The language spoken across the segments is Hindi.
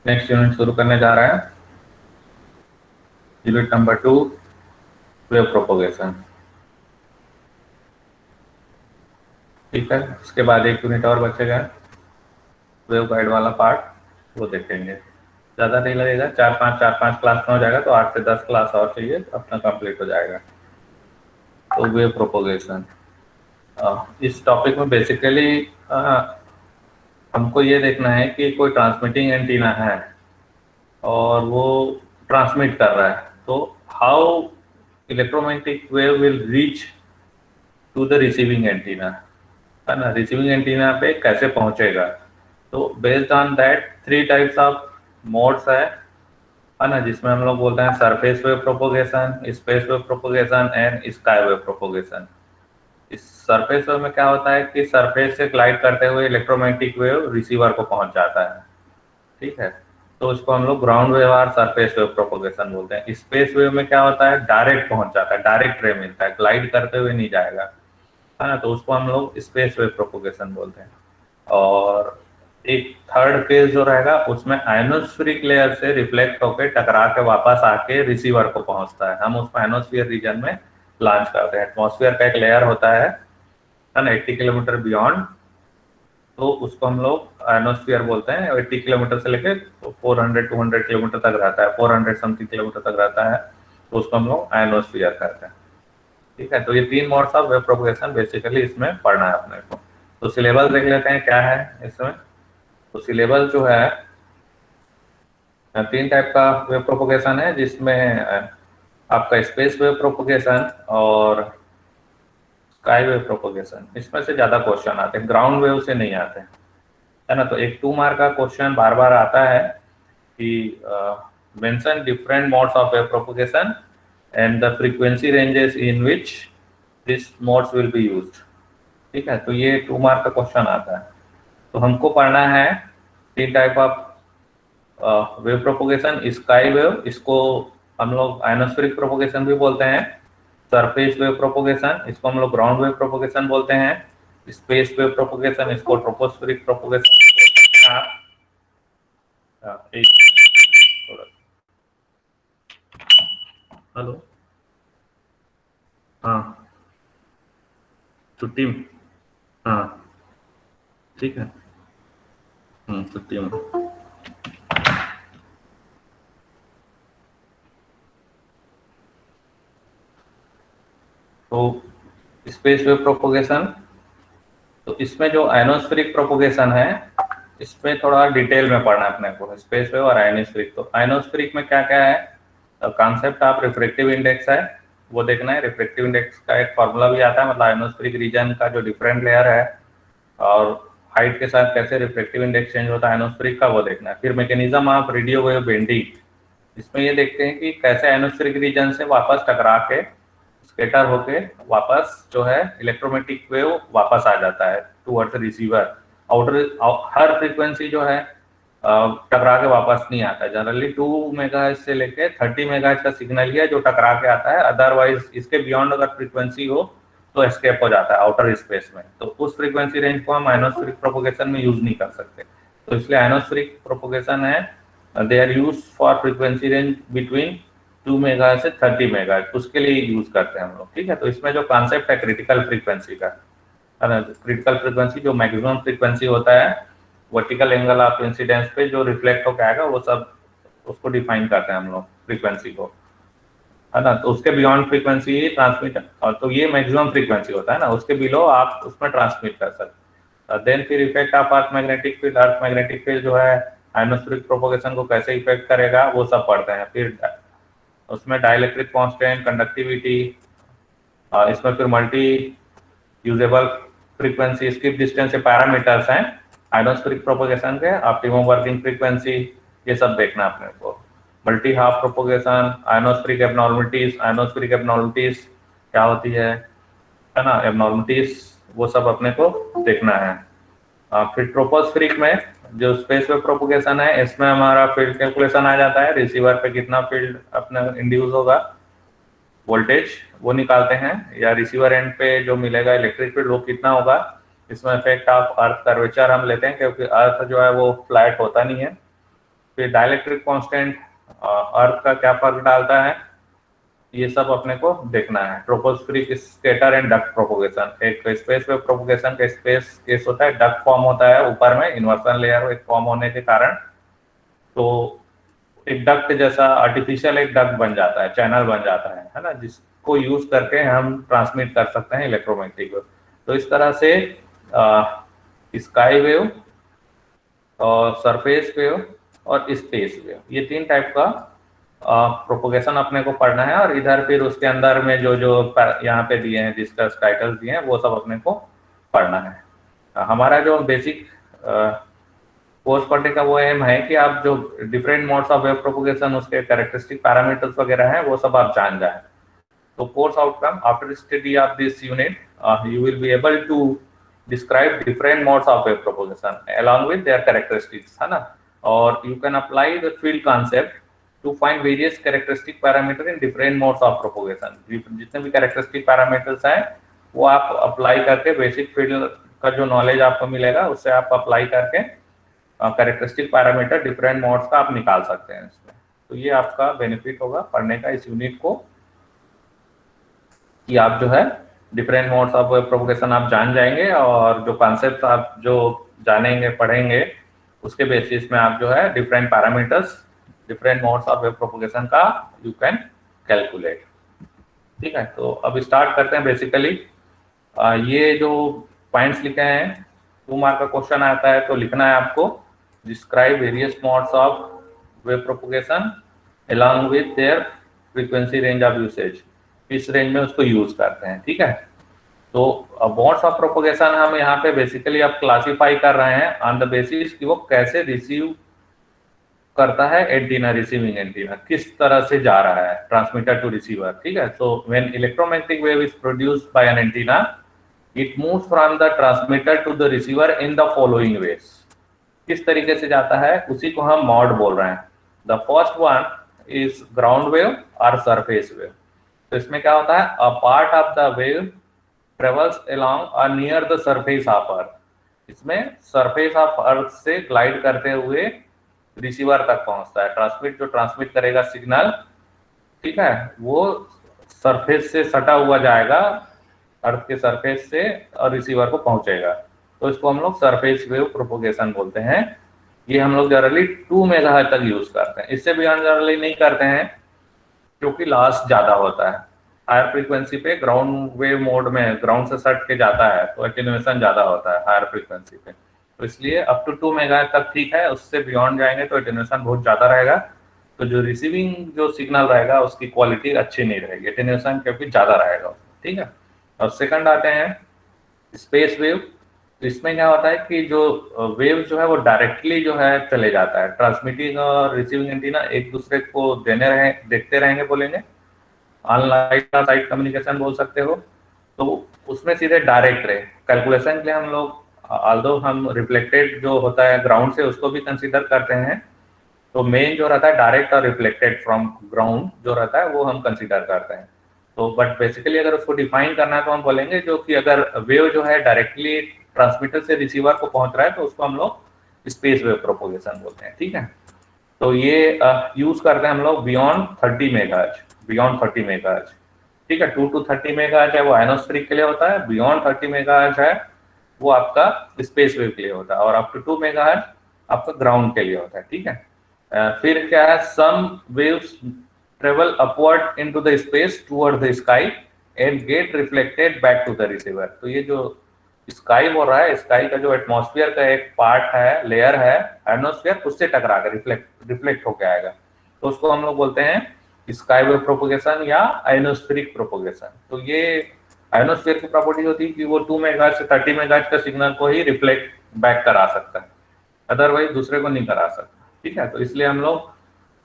नेक्स्ट यूनिट शुरू करने जा रहा है, यूनिट नंबर 2, वेव प्रोपोगेशन। ठीक है, उसके बाद एक यूनिट और बचेगा, वेव गाइड वाला पार्ट, वो देखेंगे। ज़्यादा नहीं लगेगा, 4-5 क्लास में हो जाएगा, तो 8 से 10 क्लास और चाहिए, अपना कंप्लीट हो जाएगा। तो वेव प्रोपोगेशन, इस टॉपिक में बेसिकली हमको ये देखना है कि कोई ट्रांसमिटिंग एंटीना है और वो ट्रांसमिट कर रहा है, तो how electromagnetic wave will reach to the receiving antenna, है ना। रिसीविंग एंटीना पे कैसे पहुंचेगा, तो based on that 3 types of modes है ना, जिसमें हम लोग बोलते हैं surface wave propagation, space wave propagation and sky wave propagation. इस सरफेस वेव में क्या होता है कि सरफेस से ग्लाइड करते हुए इलेक्ट्रोमैग्नेटिक वेव रिसीवर को पहुंच जाता है, ठीक है। तो उसको हम लोग ग्राउंड वेव और सरफेस वेव प्रोपोगेशन बोलते हैं। स्पेस वेव में क्या होता है, डायरेक्ट पहुंच जाता है, डायरेक्ट रे मिलता है, ग्लाइड करते हुए नहीं जाएगा, है ना, तो उसको हम लोग स्पेस वेव प्रोपोगेशन बोलते हैं। और एक थर्ड केस जो रहेगा, उसमें आयनोस्फीरिक लेयर से रिफ्लेक्ट होकर टकरा के वापस आके रिसीवर को पहुंचता है। हम उसको आयनोस्फीयर रीजन में लॉन्च करते हैं। एटमॉस्फेयर का एक लेयर होता है ना, 80 किलोमीटर बियॉन्ड, तो उसको हम लोग आयनोस्फीयर बोलते हैं। 80 किलोमीटर से लेके 400-200 किलोमीटर तक रहता है, 400 समथिंग किलोमीटर तक रहता है, तो उसको हम लोग आयनोस्फीयर कहते हैं, ठीक है। तो ये 3 modes of wave propagation basically इसमें पढ़ना है अपने को। तो सिलेबस देख लेते हैं क्या है इसमें। तो सिलेबस जो है, 3 टाइप का वेव प्रोपोगेशन है, जिसमें आपका स्पेस वेव प्रोपोगेशन और स्काई वेव प्रोपोगेशन, इसमें से ज्यादा क्वेश्चन आते हैं, ग्राउंड वेव से नहीं आते हैं, है ना। तो एक 2 मार्क का क्वेश्चन बार बार आता है कि mention different modes of wave propagation and the frequency ranges in which this modes will be used, ठीक है। तो ये 2 मार्क का क्वेश्चन आता है। तो हमको पढ़ना है 3 type of wave propagation. Sky wave, इसको हम लोग आयनोस्फेरिक प्रोपोगेशन भी बोलते हैं। सरफेस वेव प्रोपोगेशन, इसको हम लोग ग्राउंड वेव प्रोपोगेशन बोलते हैं। स्पेस वेव प्रोपोगेशन, इसको ट्रोपोस्फेरिक प्रोपोगेशन बोलते हैं। हेलो, हाँ, छुट्टी में, हाँ, ठीक है, छुट्टी में। तो स्पेस वेव प्रोपोगेशन, तो इसमें जो आयनोस्फेरिक प्रोपोगेशन है, इसमें थोड़ा डिटेल में पढ़ना है अपने को, स्पेस वेव और आयनोस्फेरिक। तो आयनोस्फेरिक में क्या क्या है, कॉन्सेप्ट ऑफ रिफ्रेक्टिव इंडेक्स है, वो देखना है। रिफ्रेक्टिव इंडेक्स का एक फॉर्मूला भी आता है, मतलब आयनोस्फेरिक रीजन का जो डिफरेंट लेयर है और हाइट के साथ कैसे रिफ्रेक्टिव इंडेक्स चेंज होता है आयनोस्फेरिक का, वो देखना है। फिर mechanism of radio wave bending, इसमें ये देखते हैं कि कैसे आयनोस्फेरिक रीजन से वापस टकरा के स्केटर होके वापस जो है इलेक्ट्रोमैग्नेटिक वेव वापस आ जाता है टूवर्ड्स रिसीवर। आउटर हर फ्रीक्वेंसी जो है टकरा के वापस नहीं आता है। जनरली 2 मेगाहर्ट्ज से लेके 30 मेगाहर्ट्ज का सिग्नल ही है जो टकरा के आता है, अदरवाइज इसके बियॉन्ड अगर फ्रीक्वेंसी हो तो एस्केप हो जाता है आउटर स्पेस में। तो उस फ्रीक्वेंसी रेंज को हम आयनोस्फेरिक प्रोपोगेशन में यूज नहीं कर सकते। तो इसलिए आयनोस्फेरिक प्रोपोगेशन है, they are use for frequency range between 2 megahertz से 30 मेगाहर्ट्ज, उसके लिए यूज करते हैं हम लोग, ठीक है। तो इसमें जो कॉन्सेप्ट है क्रिटिकल फ्रीक्वेंसी का, क्रिटिकल फ्रीक्वेंसी जो मैक्सिमम फ्रीक्वेंसी होता है वर्टिकल एंगल ऑफ इंसिडेंस पे जो रिफ्लेक्ट होकर आएगा, वो सब उसको डिफाइन करते हैं हम लोग फ्रीक्वेंसी को, है ना। तो उसके बियॉन्ड फ्रीक्वेंसी ट्रांसमिट, और तो ये मैक्सिमम फ्रीक्वेंसी होता है ना, उसके बिलो आप उसमें ट्रांसमिट कर सकते। देन फिर effect of earth magnetic field, earth magnetic field जो है आयनोस्फेरिक प्रोपोगेशन को कैसे इफेक्ट करेगा, वो सब पढ़ते हैं। फिर उसमें डाइलेक्ट्रिक कांस्टेंट, कंडक्टिविटी, इसमें फिर multi usable frequency, skip distance, parameters हैं आयनोस्फेरिक प्रोपोगेशन के। ऑप्टिमम वर्किंग फ्रीक्वेंसी, ये सब देखना अपने को। Multi half propagation, ionospheric abnormalities, ionospheric abnormalities क्या होती है ना, एबनॉर्मलिटीज, वो सब अपने को देखना है। फिर ट्रोपोस्फेरिक में जो स्पेस वेव प्रोपोगेशन है, इसमें हमारा फील्ड कैलकुलेशन आ जाता है, रिसीवर पे कितना फील्ड अपना इंड्यूस होगा, वोल्टेज वो निकालते हैं, या रिसीवर एंड पे जो मिलेगा इलेक्ट्रिक फील्ड वो कितना होगा, इसमें इफेक्ट ऑफ अर्थ कर्वेचर हम लेते हैं क्योंकि अर्थ जो है वो फ्लैट होता नहीं है। फिर डाइलेक्ट्रिक कांस्टेंट अर्थ का क्या फर्क डालता है, ये सब अपने को देखना है। Tropospheric scatter and duct propagation, एक स्पेस वेव प्रोपोगेशन का स्पेस केस होता है, डक्ट फॉर्म होता है ऊपर में इन्वर्सन लेयर एक फॉर्म होने के कारण, तो एक डक्ट जैसा आर्टिफिशियल एक डक्ट बन जाता है, चैनल बन जाता है ना, जिसको यूज करके हम ट्रांसमिट कर सकते हैं इलेक्ट्रोमैग्नेटिक वेव। तो इस तरह से स्काई वेव और सरफेस वेव और स्पेस वेव, ये 3 टाइप का प्रोपोगेशन अपने को पढ़ना है। और इधर फिर उसके अंदर में जो जो यहाँ पे दिए हैं डिस्कस टाइटल्स दिए हैं वो सब अपने को पढ़ना है। हमारा जो बेसिक कोर्स पढ़ने का वो एम है कि आप जो different modes of wave propagation, उसके कैरेक्टरिस्टिक पैरामीटर्स वगैरह हैं वो सब आप जान जाए। तो course outcome after study of this unit you will be able to describe different modes of wave propagation along with their characteristics, है ना। और you can apply the field concept to find various characteristic parameter in different modes of propagation. जितने भी कैरेक्टरिस्टिक पैरामीटर्स हैं वो आप अप्लाई करके, बेसिक फील्ड का जो नॉलेज आपको मिलेगा उससे आप अप्लाई करके कैरेक्टरिस्टिक पैरामीटर डिफरेंट मोड्स का आप निकाल सकते हैं इसमें। तो ये आपका बेनिफिट होगा पढ़ने का इस यूनिट को, कि आप जो है different modes of wave propagation आप जान जाएंगे और जो कॉन्सेप्ट आप जो जानेंगे पढ़ेंगे उसके बेसिस में आप जो है different parameters, different modes of wave propagation का यू कैन कैलकुलेट। ठीक है, तो अब स्टार्ट करते हैं। बेसिकली ये जो पॉइंट्स लिखे हैं, 2 मार्क का क्वेश्चन आता है तो लिखना है आपको describe various modes of wave propagation along with their frequency range of usage, इस रेंज में उसको यूज करते हैं। ठीक है, तो मोड्स ऑफ प्रोपोगेशन हम यहाँ पे बेसिकली आप क्लासिफाई कर रहे हैं ऑन द बेसिस कि वो कैसे रिसीव करता है एंटीना, रिसीविंग एंटीना किस तरह से जा रहा है ट्रांसमीटर टू रिसीवर। ठीक है, so when electromagnetic wave is produced by an antenna it moves from the transmitter to the receiver in the following ways. किस तरीके से जाता है उसी को हम मॉड बोल रहे हैं। The first one is ground wave और सरफेस वेव। तो इसमें क्या होता है, a part of the wave travels along और near the surface of earth. इसमें सरफेस ऑफ अर्थ से ग्लाइड करते हुए रिसीवर तक पहुंचता है। जो ट्रांसमिट करेगा सिग्नल, ठीक है, वो सरफेस से सटा हुआ जाएगा, अर्थ के सरफेस से, और रिसीवर को पहुंचेगा। तो इसको हम लोग सरफेस वेव प्रोपोगेशन बोलते हैं। ये हम लोग जनरली 2 मेगाहर्ट्ज तक यूज करते हैं, इससे भी जनरली नहीं करते हैं क्योंकि लॉस ज्यादा होता है। हायर फ्रीक्वेंसी पे ग्राउंड वेव मोड में ग्राउंड से सट के जाता है तो एटेन्यूएशन ज्यादा होता है हायर फ्रीक्वेंसी पे, तो इसलिए अप टू 2 मेगाहर्ट्ज तक ठीक है। उससे बियॉन्ड जाएंगे तो एटेन्यूएशन बहुत ज्यादा रहेगा, तो जो रिसीविंग जो सिग्नल रहेगा उसकी क्वालिटी अच्छी नहीं रहेगी, एटेन्यूएशन क्योंकि ज्यादा रहेगा। ठीक है, और सेकंड आते हैं स्पेस वेव। तो इसमें क्या होता है कि जो वेव जो है वो डायरेक्टली जो है चले जाता है, ट्रांसमिटिंग और रिसीविंग एंटीना एक दूसरे को देखते रहेंगे, बोलेंगे ऑनलाइन साइड कम्युनिकेशन बोल सकते हो। तो उसमें सीधे डायरेक्ट रहे कैलकुलेशन के लिए हम लोग ऑल्दो हम रिफ्लेक्टेड जो होता है ग्राउंड से उसको भी कंसीडर करते हैं, तो मेन जो रहता है डायरेक्ट और रिफ्लेक्टेड फ्रॉम ग्राउंड जो रहता है वो हम कंसीडर करते हैं। तो बट बेसिकली अगर उसको डिफाइन करना है तो हम बोलेंगे जो कि अगर वेव जो है डायरेक्टली ट्रांसमीटर से रिसीवर को पहुंच रहा है तो उसको हम लोग स्पेस वेव प्रोपोगेशन बोलते हैं। ठीक है, तो ये यूज करते हैं हम लोग बियॉन्ड 30 मेगाहर्ट्ज, बियॉन्ड 30 मेगाहर्ट्ज। ठीक है, 2 to 30 मेगाहर्ट्ज है वो आयनोस्फेरिक के लिए होता है, बियॉन्ड 30 मेगाहर्ट्ज है वो आपका स्पेस वेव के लिए होता है, और अप टू 2 मेगाहर्ट्ज आपका ग्राउंड के लिए होता है। ठीक है, फिर क्या है, some waves travel upward into the space toward the sky and get reflected back to the receiver. तो ये जो स्काई हो रहा है, स्काई का जो एटमॉस्फेयर का एक पार्ट है, लेयर है एटमॉस्फेयर, उससे टकरा कर रिफ्लेक्ट होकर आएगा, तो उसको हम लोग बोलते हैं स्काई वेव प्रोपोगेशन या आयनोस्फेरिक प्रोपोगेशन। तो ये आयनोस्फेयर की प्रॉपर्टी होती है कि वो 2 मेगाहर्ट्ज से 30 मेगाहर्ट्ज का सिग्नल को ही रिफ्लेक्ट बैक करा सकता है, अदरवाइज दूसरे को नहीं करा सकता। ठीक है, तो इसलिए हम लोग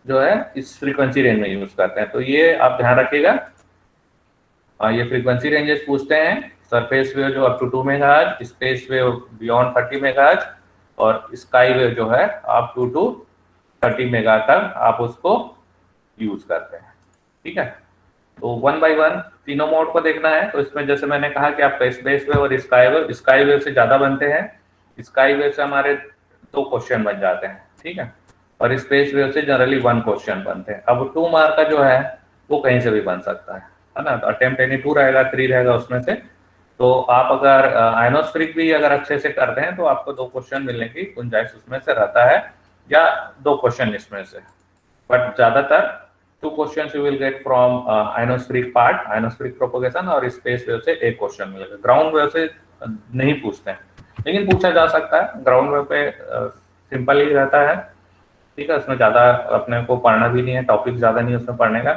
जो है इस फ्रीक्वेंसी रेंज में यूज करते हैं। तो ये आप ध्यान रखिएगा, ये फ्रीक्वेंसी रेंजेस पूछते हैं, सरफेस वेव जो up to 2 megahertz, space wave beyond 30 megahertz, और स्काई वेव जो है अप टू 30 मेगा तक आप उसको यूज करते हैं। ठीक है, तो वन बाय वन तीनों मोड को देखना है। तो इसमें जैसे मैंने कहा कि आपका स्पेस वेव और स्काई वेव से ज्यादा बनते हैं। स्काई वेव से हमारे 2 क्वेश्चन बन जाते हैं, ठीक है, और स्पेस वेव से जनरली 1 क्वेश्चन बनते हैं। अब 2 मार्क का जो है वो कहीं से भी बन सकता है ना। तो अटेम्प्ट एनी 2 रहेगा, 3 रहेगा उसमें से। तो आप अगर आयनोस्फेरिक भी अगर अच्छे से करते हैं तो आपको 2 क्वेश्चन मिलने की गुंजाइश उसमें से रहता है, या 2 क्वेश्चन इसमें से। बट ज्यादातर 2 question you will get from ionospheric part, ionospheric propagation, और स्पेस वेव से 1 क्वेश्चन मिलेगा। ग्राउंड वेव से नहीं पूछते हैं, लेकिन पूछा जा सकता है। ग्राउंड वेव पे सिंपल ही रहता है, ठीक है, उसमें ज्यादा अपने को पढ़ना भी नहीं है, टॉपिक ज्यादा नहीं है उसमें पढ़ने का।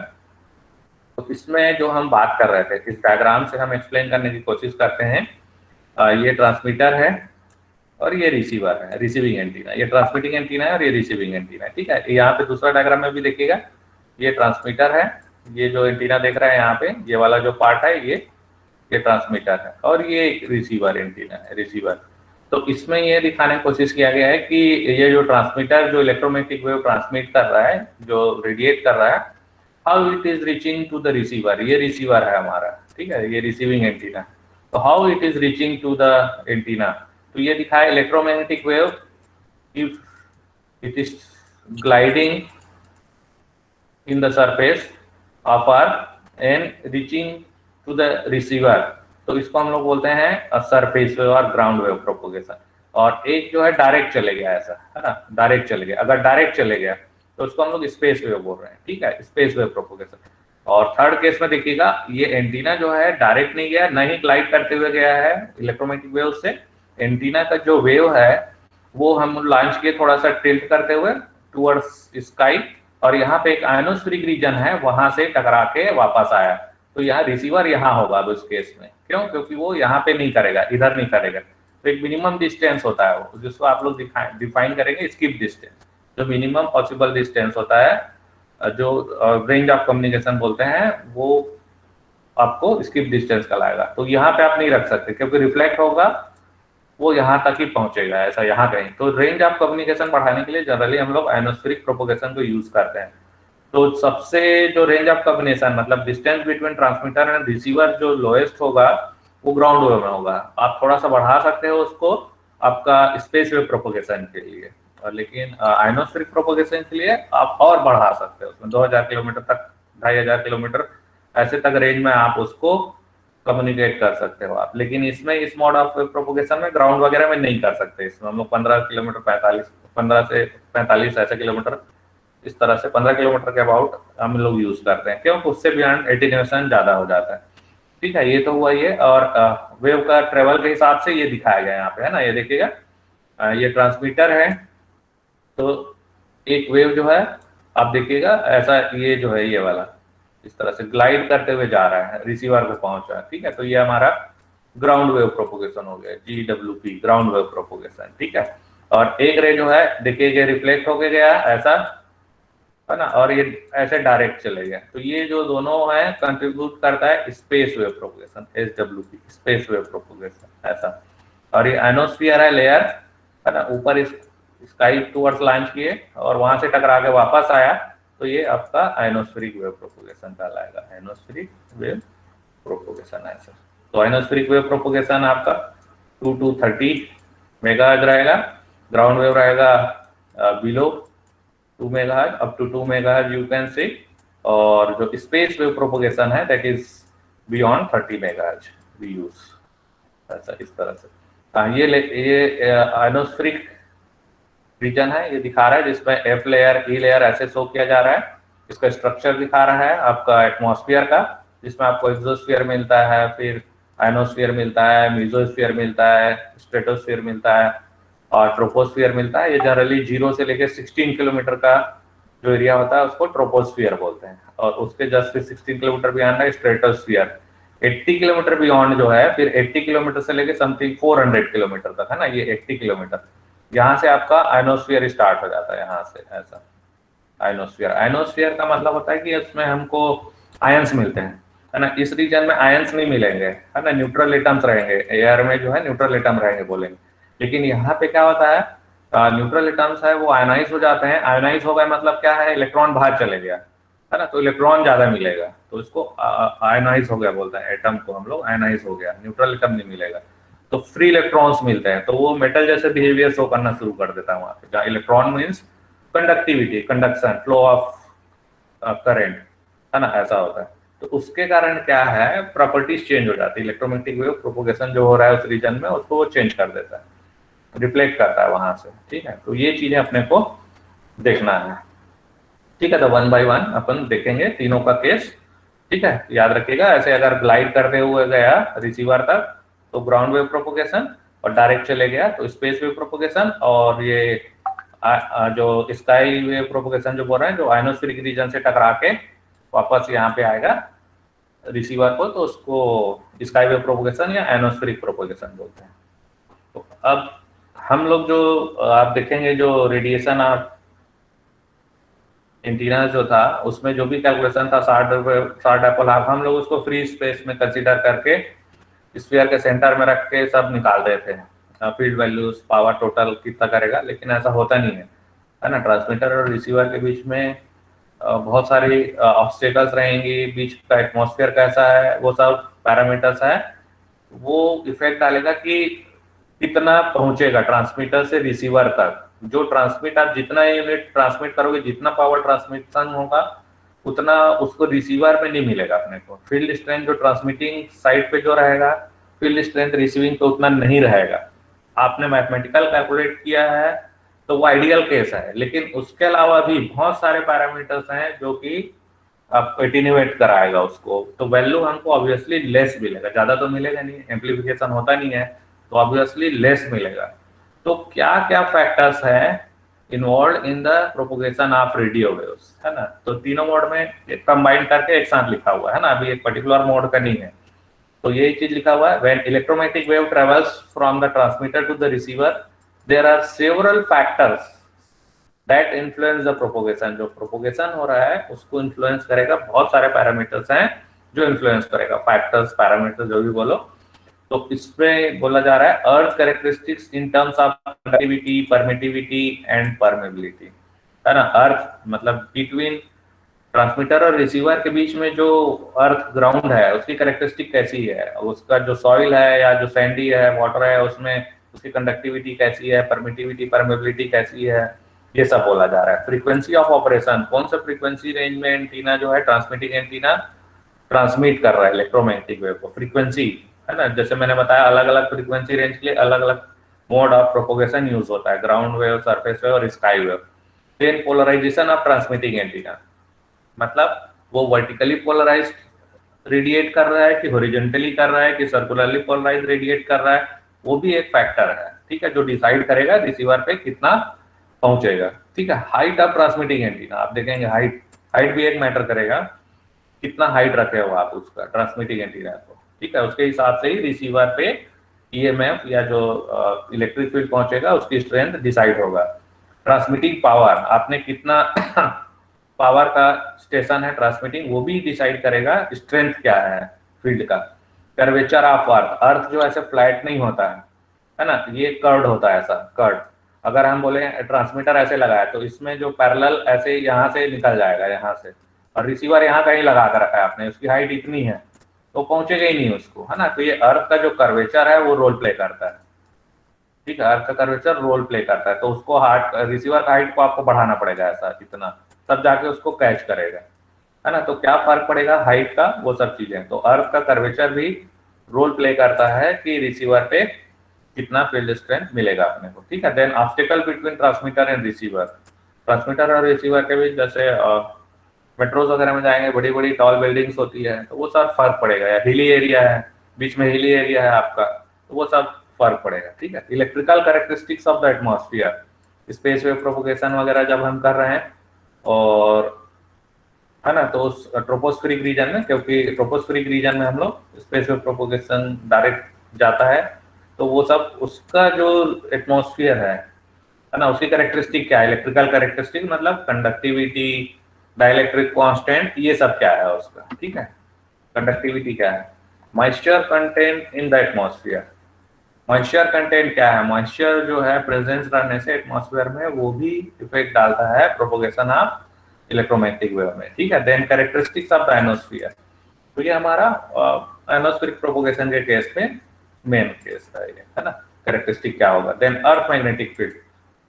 तो इसमें जो हम बात कर रहे थे, इस डायग्राम से हम एक्सप्लेन करने की कोशिश करते हैं। ये ट्रांसमीटर है और ये रिसीवर है, रिसीविंग एंटीना। ये ट्रांसमिटिंग एंटीना है और ये रिसीविंग एंटीना है, ठीक है। यहाँ पे दूसरा डायग्राम में भी देखिएगा, ये ट्रांसमीटर है, ये जो एंटीना देख रहे हैं यहाँ पे, ये वाला जो पार्ट है ये ट्रांसमीटर है, और ये रिसीवर एंटीना है, रिसीवर। तो इसमें ये दिखाने की कोशिश किया गया है कि ये जो ट्रांसमीटर जो इलेक्ट्रोमैग्नेटिक वेव ट्रांसमिट कर रहा है, जो रेडिएट कर रहा है, how it is reaching to the receiver. ये रिसीवर है हमारा, ठीक है, ये रिसीविंग एंटीना। तो how it is reaching to the antenna, तो ये दिखा है electromagnetic wave if it is gliding in the surface of earth and reaching to the receiver, तो इसको हम लोग बोलते हैं सरफेस वेव और ग्राउंड वेव प्रोपोगेशन। और एक जो है डायरेक्ट चले गया, ऐसा है ना, डायरेक्ट चले गया। अगर डायरेक्ट चले गया तो उसको हम लोग स्पेस वेव बोल रहे हैं, ठीक है, स्पेस वेव प्रोपोगेशन। और थर्ड केस में देखिएगा, ये एंटीना जो है डायरेक्ट नहीं गया, न ही ग्लाइड करते हुए गया है इलेक्ट्रोमैग्नेटिक वेव से। एंटीना का जो वेव है वो हम लॉन्च किए थोड़ा सा टिल्ट करते हुए टुवर्ड्स स्काई, और यहाँ पे एक आयनोस्फेरिक रीजन है, वहां से टकरा के वापस आया। तो यहाँ रिसीवर यहाँ होगा अब उस केस में, क्यों? क्योंकि वो यहाँ पे नहीं करेगा, इधर नहीं करेगा। तो एक मिनिमम डिस्टेंस होता है वो, जिसको आप लोग डिफाइन करेंगे स्किप डिस्टेंस, जो मिनिमम पॉसिबल डिस्टेंस होता है, जो रेंज ऑफ कम्युनिकेशन बोलते हैं, वो आपको स्किप डिस्टेंस कहलाएगा। तो यहाँ पे आप नहीं रख सकते, क्योंकि रिफ्लेक्ट होगा वो यहाँ तक ही पहुंचेगा, ऐसा यहाँ कहीं। तो रेंज ऑफ कम्युनिकेशन बढ़ाने के लिए जनरली हम लोग आयनोस्फेरिक प्रोपोगेशन को यूज करते हैं। तो सबसे जो रेंज ऑफ कम्युनिकेशन, मतलब distance between transmitter and receiver, जो लोएस्ट होगा वो ग्राउंड वेव में होगा। आप थोड़ा सा बढ़ा सकते हो उसको आपका स्पेस वेव प्रोपोगेशन के लिए, और लेकिन आयनोस्फेरिक प्रोपोगेशन के लिए आप और बढ़ा सकते हो उसमें 2000 किलोमीटर तक, 2500 किलोमीटर ऐसे तक रेंज में आप उसको कम्युनिकेट कर सकते हो आप। लेकिन इसमें इस मोड ऑफ प्रोपोगेशन में ग्राउंड वगैरह में नहीं कर सकते। इसमें हम लोग 15 किलोमीटर 15 से 45 ऐसे किलोमीटर, इस तरह से 15 किलोमीटर के अबाउट हम लोग यूज करते हैं, क्योंकि उससे बियॉन्ड एटेन्यूएशन ज्यादा हो जाता है, ठीक है। ये तो हुआ ये। और वेव का ट्रेवल के हिसाब से ये दिखाया गया यहाँ पे, है ना, ये देखिएगा, ये ट्रांसमीटर है। तो एक वेव जो है आप देखिएगा ऐसा, ये जो है ये वाला इस तरह से ग्लाइड करते हुए जा रहा है, रिसीवर को पहुंच रहा है, ठीक है। तो ये हमारा ग्राउंड वेव प्रोपोगेशन हो गया, GWP, ग्राउंड वेव प्रोपोगेशन, ठीक है। और एक रे जो है देखिए रिफ्लेक्ट होके गया ऐसा, है ना, और ये ऐसे डायरेक्ट चले गया। तो ये जो दोनों है कंट्रीब्यूट करता है space wave propagation, SWP, space wave propagation, ऐसा। और ये आयनोस्फीयर है लेयर, है ना, ऊपर इस स्काई टूवर्ड्स लॉन्च किए और वहां से टकरा के वापस आया, तो ये आपका आयनोस्फेरिक वेव प्रोपोगेशन कहलाएगा, आयनोस्फेरिक वेव प्रोपोगेशन है सर। तो आयनोस्फेरिक वेव प्रोपोगेशन आपका 2 to 30 मेगाहर्ट्ज रहेगा, ग्राउंड वेव रहेगा below 2 megahertz, up to 2 megahertz you can say. और जो स्पेस वेव प्रोपोगेशन है that is beyond 30 megahertz we use, ऐसा इस तरह से। ये आयनोस्फेरिक रीजन है, ये दिखा रहा है जिसमें एफ लेयर, ई लेयर ऐसे शो किया जा रहा है। इसका स्ट्रक्चर दिखा रहा है आपका एटमॉस्फेयर का, जिसमें आपको एक्सोस्फीयर मिलता है, फिर आयनोस्फीयर मिलता है, मीजोस्फीयर मिलता है, स्ट्रेटोस्फीयर मिलता है, और ट्रोपोस्फीयर मिलता है। ये जनरली 0 से लेकर 16 किलोमीटर का जो एरिया होता है उसको ट्रोपोस्फीयर बोलते हैं, और उसके जस्ट 16 किलोमीटर बियॉन्ड है स्ट्रेटोस्फीयर। 80 किलोमीटर बियॉन्ड जो है, फिर 80 किलोमीटर से लेकर समथिंग 400 किलोमीटर तक, है ना, ये 80 किलोमीटर, यहाँ से आपका आयनोस्फीयर स्टार्ट हो जाता है, यहाँ से ऐसा आयनोस्फीयर। आयनोस्फीयर का मतलब होता है कि उसमें हमको आयंस मिलते हैं, है ना। इस रीजन में आयंस नहीं मिलेंगे, है ना, न्यूट्रल एटम्स रहेंगे, एयर में जो है न्यूट्रल एटम रहेंगे बोलेंगे। लेकिन यहाँ पे क्या होता है, न्यूट्रल एटम्स है वो आयनाइज हो जाते हैं। आयनाइज हो गए मतलब क्या है, इलेक्ट्रॉन बाहर चले गया, है ना, तो इलेक्ट्रॉन ज्यादा मिलेगा, तो इसको आयनाइज हो गया बोलते हैं, एटम को हम लोग आयनाइज हो गया, न्यूट्रल एटम नहीं मिलेगा, तो फ्री इलेक्ट्रॉन्स मिलते हैं, तो वो मेटल जैसे बिहेवियर शो करना शुरू कर देता है वहां पे, जहाँ electron means conductivity, conduction, flow of current, है ना, ऐसा होता है। तो उसके कारण क्या है, प्रॉपर्टीज चेंज हो जाती है, इलेक्ट्रोमैग्नेटिक वेव प्रोपोगेशन जो हो रहा है उस रीजन में उसको वो चेंज कर देता है, रिफ्लेक्ट करता है वहां से, ठीक है। तो ये चीजें अपने को देखना है, ठीक है। तो वन बाय वन अपन देखेंगे तीनों का केस, ठीक है। याद रखिएगा, ऐसे अगर ग्लाइड करते हुए गया रिसीवर तक तो ग्राउंड वेव प्रोपोगेशन, और डायरेक्ट चले गया तो स्पेस वेव प्रोपोगेशन, और ये जो स्काई वेव प्रोपोगेशन जो बोल रहे हैं, जो आयनोस्फीरिक रीजन से टकरा के वापस यहाँ पे आएगा रिसीवर को, तो उसको स्काई वेव प्रोपोगेशन या आयनोस्फीरिक प्रोपोगेशन बोलते हैं। तो अब हम लोग जो आप देखेंगे जो रेडिएशन ऑफ एंटीना जो था उसमें जो भी कैलकुलेशन था 60 डायपोल हाफ, हम लोग उसको फ्री स्पेस में कंसीडर करके स्फीयर के सेंटर में रख के सब निकाल रहे थे, फील्ड वैल्यूज, पावर टोटल कितना करेगा, लेकिन ऐसा होता नहीं है ना। ट्रांसमीटर और रिसीवर के बीच में बहुत सारी ऑब्स्टेकल्स रहेंगी, बीच का एटमॉस्फेयर कैसा है, वो सब पैरामीटर्स है, वो इफेक्ट डालेगा कि कितना पहुंचेगा ट्रांसमीटर से रिसीवर तक। जो ट्रांसमिट आप जितना यूनिट ट्रांसमिट करोगे, जितना पावर ट्रांसमिशन होगा, उतना उसको रिसीवर में नहीं मिलेगा अपने को। फील्ड स्ट्रेंथ जो ट्रांसमिटिंग साइड पे जो रहेगा, फील्ड स्ट्रेंथ रिसीविंग पे उतना नहीं रहेगा। आपने मैथमेटिकल कैलकुलेट किया है तो वो आइडियल केस है, लेकिन उसके अलावा भी बहुत सारे पैरामीटर्स हैं जो कि आपको एटीन्यूएट कराएगा उसको, तो वैल्यू हमको ऑब्वियसली लेस मिलेगा, ज्यादा तो मिलेगा नहीं, एम्प्लीफिकेशन होता नहीं है, तो ऑब्वियसली लेस मिलेगा। तो क्या क्या फैक्टर्स है involve in the propagation of radio waves, है ना। तो तीनों मोड में कंबाइन करके एक साथ लिखा हुआ है ना, अभी एक पर्टिकुलर मोड का नहीं है। तो यही चीज लिखा हुआ है, when electromagnetic wave travels from the transmitter to the receiver there are several factors that influence the propagation. जो प्रोपोगेशन हो रहा है उसको इन्फ्लुएंस करेगा, बहुत सारे पैरामीटर्स हैं जो इन्फ्लुएंस करेगा, फैक्टर्स, पैरामीटर्स जो भी बोलो। तो इसमें बोला जा रहा है earth characteristics in terms of conductivity, permittivity and permeability, है ना। अर्थ मतलब बिटवीन ट्रांसमीटर और रिसीवर के बीच में जो अर्थ ग्राउंड है उसकी कैरेक्टरिस्टिक कैसी है, उसका जो सॉइल है या जो सैंडी है, वाटर है, उसमें उसकी कंडक्टिविटी कैसी है, परमिटिविटी, परमेबिलिटी कैसी है, ये सब बोला जा रहा है। फ्रीक्वेंसी ऑफ ऑपरेशन, कौन सा फ्रीक्वेंसी रेंज में एंटीना जो है, ट्रांसमिटिंग एंटीना ट्रांसमिट कर रहा है इलेक्ट्रोमैग्नेटिक वेव को, फ्रीक्वेंसी, है ना। जैसे मैंने बताया अलग अलग फ्रीक्वेंसी रेंज के लिए अलग अलग मोड ऑफ प्रोपोगेशन यूज होता है, ग्राउंड वेव, सरफेस वेव और sky wave. Then polarization of transmitting antenna, मतलब वो वर्टिकली पोलराइज्ड रेडिएट कर रहा है कि हॉरिजॉन्टली कर रहा है कि सर्कुलरली पोलराइज्ड रेडिएट कर रहा है, वो भी एक फैक्टर है, ठीक है, जो डिसाइड करेगा रिसीवर पे कितना पहुंचेगा, ठीक है। हाइट ऑफ ट्रांसमिटिंग एंटीना, आप देखेंगे हाइट, हाइट भी एक मैटर करेगा, कितना हाइट रखे हो आप उसका ट्रांसमिटिंग एंटीना को, ठीक है, उसके हिसाब से ही रिसीवर पे ईएमएफ या जो इलेक्ट्रिक फील्ड पहुंचेगा उसकी स्ट्रेंथ डिसाइड होगा। ट्रांसमिटिंग पावर, आपने कितना पावर का स्टेशन है ट्रांसमिटिंग, वो भी डिसाइड करेगा स्ट्रेंथ क्या है फील्ड का। कर्वेचर ऑफ अर्थ, अर्थ जो ऐसे फ्लैट नहीं होता है ना, ये कर्व्ड होता है, ऐसा कर्व। अगर हम बोले ट्रांसमीटर ऐसे लगा है तो इसमें जो पैरेलल ऐसे यहाँ से निकल जाएगा यहाँ से, और रिसीवर यहाँ कहीं लगा कर रखा है आपने, उसकी हाइट इतनी है तो पहुंचेगा ही नहीं उसको, है ना। तो ये अर्थ का जो कर्वेचर है वो रोल प्ले करता है, ठीक है, अर्थ का कर्वेचर रोल प्ले करता है, तो उसको हार्ट रिसीवर का हाइट को आपको बढ़ाना पड़ेगा ऐसा इतना, तब जाके उसको कैच करेगा, है ना। तो क्या फर्क पड़ेगा हाइट का, वो सब चीजें, तो अर्थ का कर्वेचर भी रोल प्ले करता है कि रिसीवर पे कितना फील्ड स्ट्रेंथ मिलेगा अपने को, ठीक है। Then obstacle between transmitter and receiver, transmitter और रिसीवर के बीच जैसे मेट्रोज वगैरह में जाएंगे, बड़ी बड़ी टॉल बिल्डिंग्स होती है तो वो सब फर्क पड़ेगा, या हिली एरिया है, बीच में हिली एरिया है आपका, तो वो सब फर्क पड़ेगा, ठीक है। Electrical characteristics of the atmosphere, space wave propagation वगैरह जब हम कर रहे हैं, और है ना, तो उस ट्रोपोस्फेरिक रीजन में, क्योंकि ट्रोपोस्फेरिक रीजन में हम लोग स्पेस वेव प्रोपोगेशन डायरेक्ट जाता है, तो वो सब उसका जो एटमॉस्फेयर है ना, उसकी कैरेक्टरिस्टिक क्या है, इलेक्ट्रिकल कैरेक्टरिस्टिक मतलब कंडक्टिविटी, डाइलेक्ट्रिक कांस्टेंट, ये सब क्या है उसका, ठीक है। कंडक्टिविटी क्या है, moisture content in the atmosphere, moisture content क्या है, मॉइस्चर जो है प्रेजेंस रहने से एटमॉस्फेयर में वो भी इफेक्ट डालता है प्रोपोगेशन ऑफ इलेक्ट्रोमैग्नेटिक वेव में, ठीक है। Then characteristics of the ionosphere, तो ये हमारा आयनोस्फेरिक प्रोपगेशन के केस में मेन केस है ये, है ना। कैरेक्टरिस्टिक क्या होगा। Then earth magnetic field,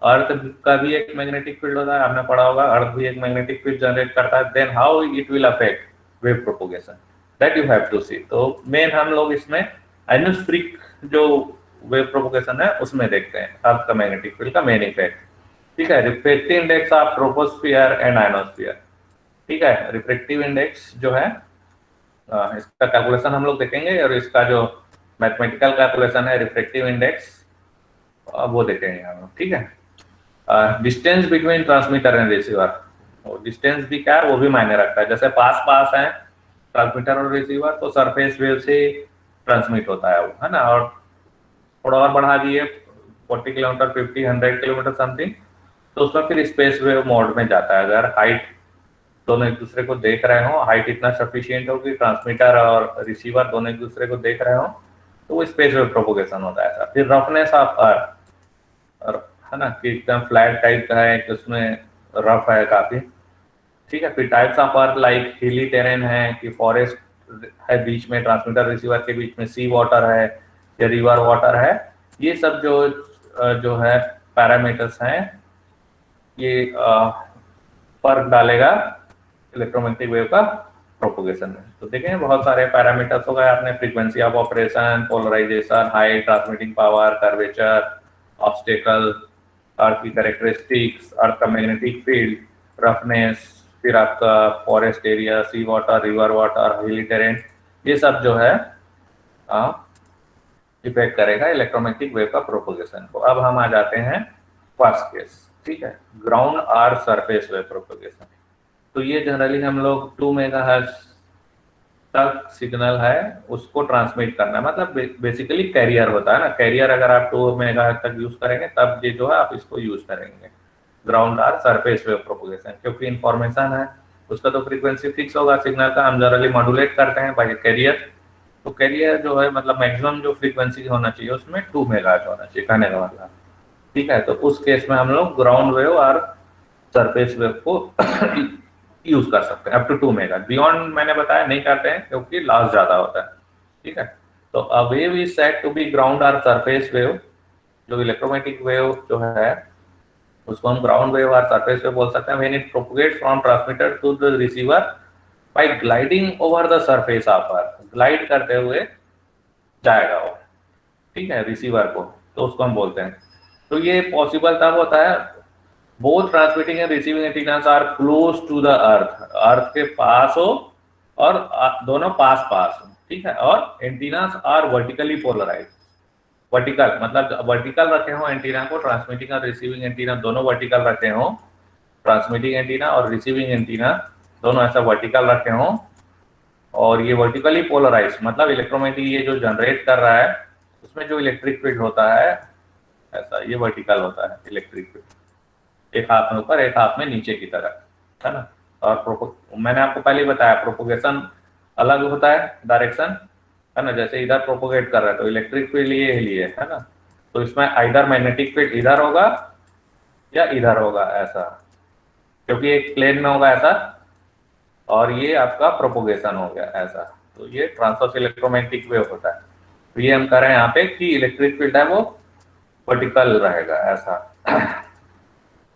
earth का भी एक मैग्नेटिक फील्ड होता है, आपने पढ़ा होगा, अर्थ भी एक मैग्नेटिक फील्ड जनरेट करता है। Then how it will affect wave propagation, that you have to see. तो मेन हम लोग इसमें आयनोस्फेरिक जो वेव प्रोपगेशन है उसमें देखते हैं अर्थ का मैग्नेटिक फील्ड का मेन इफेक्ट, ठीक है। Refractive index of troposphere and ionosphere, ठीक है। रिफ्रैक्टिव इंडेक्स जो है इसका कैलकुलेशन हम लोग देखेंगे, और इसका जो मैथमेटिकल कैलकुलेशन है रिफ्रैक्टिव इंडेक्स वो देखेंगे हम लोग, ठीक है। Distance between transmitter and receiver, distance भी क्या है वो भी मायने रखता है। जैसे पास पास है ट्रांसमीटर और रिसीवर तो सरफेस वेव से ट्रांसमिट होता है वो, है ना। और थोड़ा और बढ़ा दिए 40 किलोमीटर 50 100 किलोमीटर समथिंग, तो उसमें फिर स्पेस वेव मोड में जाता है। अगर हाइट दोनों एक दूसरे को देख रहे हो, हाइट इतना सफिशिएंट हो कि ट्रांसमीटर और रिसीवर दोनों एक दूसरे को देख रहे हो, तो वो स्पेस वेव प्रोपोगेशन होता है। फिर रफनेस ऑफ अर्थ, है ना, कि एकदम फ्लैट टाइप का है कि उसमें रफ है काफी, ठीक है। फिर टाइप्स ऑफ अर्थ लाइक हिली टेरेन है कि फॉरेस्ट है बीच में, ट्रांसमीटर रिसीवर के बीच में सी वाटर है या रिवर वाटर है, ये सब जो है पैरामीटर्स हैं, ये फर्क डालेगा इलेक्ट्रोमैग्नेटिक वेव का प्रोपोगेशन में। तो देखें बहुत सारे पैरामीटर्स हो गए आपने, frequency of operation, polarization, height, transmitting power, curvature, obstacle, earth की कैरेक्टरिस्टिक्स, अर्थ का मैग्नेटिक फील्ड, रफनेस, फिर आपका forest area, sea water, river water, hilly terrain, ये सब जो है इफेक्ट करेगा इलेक्ट्रोमैग्नेटिक वेव का प्रोपोगेशन को। अब हम आ जाते हैं फर्स्ट केस, ठीक है, ground or surface wave propagation. तो ये जनरली हम लोग 2 मेगाहर्ट्ज तक सिग्नल है उसको ट्रांसमिट करना है, मतलब बेसिकली कैरियर होता है ना। कैरियर अगर आप 2 मेगाहर्ट्ज तक यूज करेंगे तब ये जो है आप इसको यूज करेंगे ground or surface wave propagation, क्योंकि इंफॉर्मेशन है उसका तो फ्रीक्वेंसी फिक्स होगा सिग्नल का, हम जनरली मॉड्यूलेट करते हैं बाय कैरियर। तो कैरियर जो है मतलब मैक्सिमम जो फ्रीक्वेंसी होना चाहिए उसमें 2 मेगाहर्ट्ज होना चाहिए, कहने का मतलब, ठीक है। तो उस केस में हम लोग ग्राउंड वेव और सरफेस वेव को यूज कर सकते हैं अप टू 2 मेगा। बियॉन्ड मैंने बताया नहीं करते हैं क्योंकि लॉस ज्यादा होता है, ठीक है। तो a wave is said to be ground और सरफेस वेव, जो इलेक्ट्रोमैग्नेटिक वेव जो है उसको हम ग्राउंड वेव और सरफेस वेव बोल सकते हैं। When it propagates from transmitter to the receiver by gliding over the surface of earth, glide करते हुए जाएगा वो, ठीक है, रिसीवर को, तो उसको हम बोलते हैं। तो ये पॉसिबल तब होता है both transmitting and receiving antennas are close to the earth, earth के पास हो और दोनों पास पास हो, ठीक है। और antennas are vertically polarize, vertical मतलब वर्टिकल रखे हो एंटीना को, ट्रांसमिटिंग और रिसीविंग एंटीना दोनों वर्टिकल रखे हो, ट्रांसमिटिंग एंटीना और रिसीविंग एंटीना दोनों ऐसा वर्टिकल रखे हो, और ये वर्टिकली पोलराइज मतलब इलेक्ट्रोमैग्नेटिक ये जो जनरेट कर रहा है उसमें जो इलेक्ट्रिक फील्ड होता है ऐसा ये वर्टिकल होता है इलेक्ट्रिक फील्ड, एक हाथ में ऊपर एक हाथ में नीचे की तरफ, है ना। और मैंने आपको पहले ही बताया प्रोपोगेशन अलग होता है डायरेक्शन, है ना। जैसे इधर प्रोपोगेट कर रहा है तो इलेक्ट्रिक फील्ड ये लिए, है ना। तो इसमें आइदर मैग्नेटिक फील्ड इधर होगा या इधर होगा ऐसा, क्योंकि एक प्लेन में होगा ऐसा और ये आपका प्रोपोगेशन हो गया ऐसा, तो ये ट्रांसवर्स इलेक्ट्रोमैग्नेटिक वेव होता है। तो ये हम कह रहे हैं यहाँ पे कि इलेक्ट्रिक फील्ड है वो वर्टिकल रहेगा ऐसा,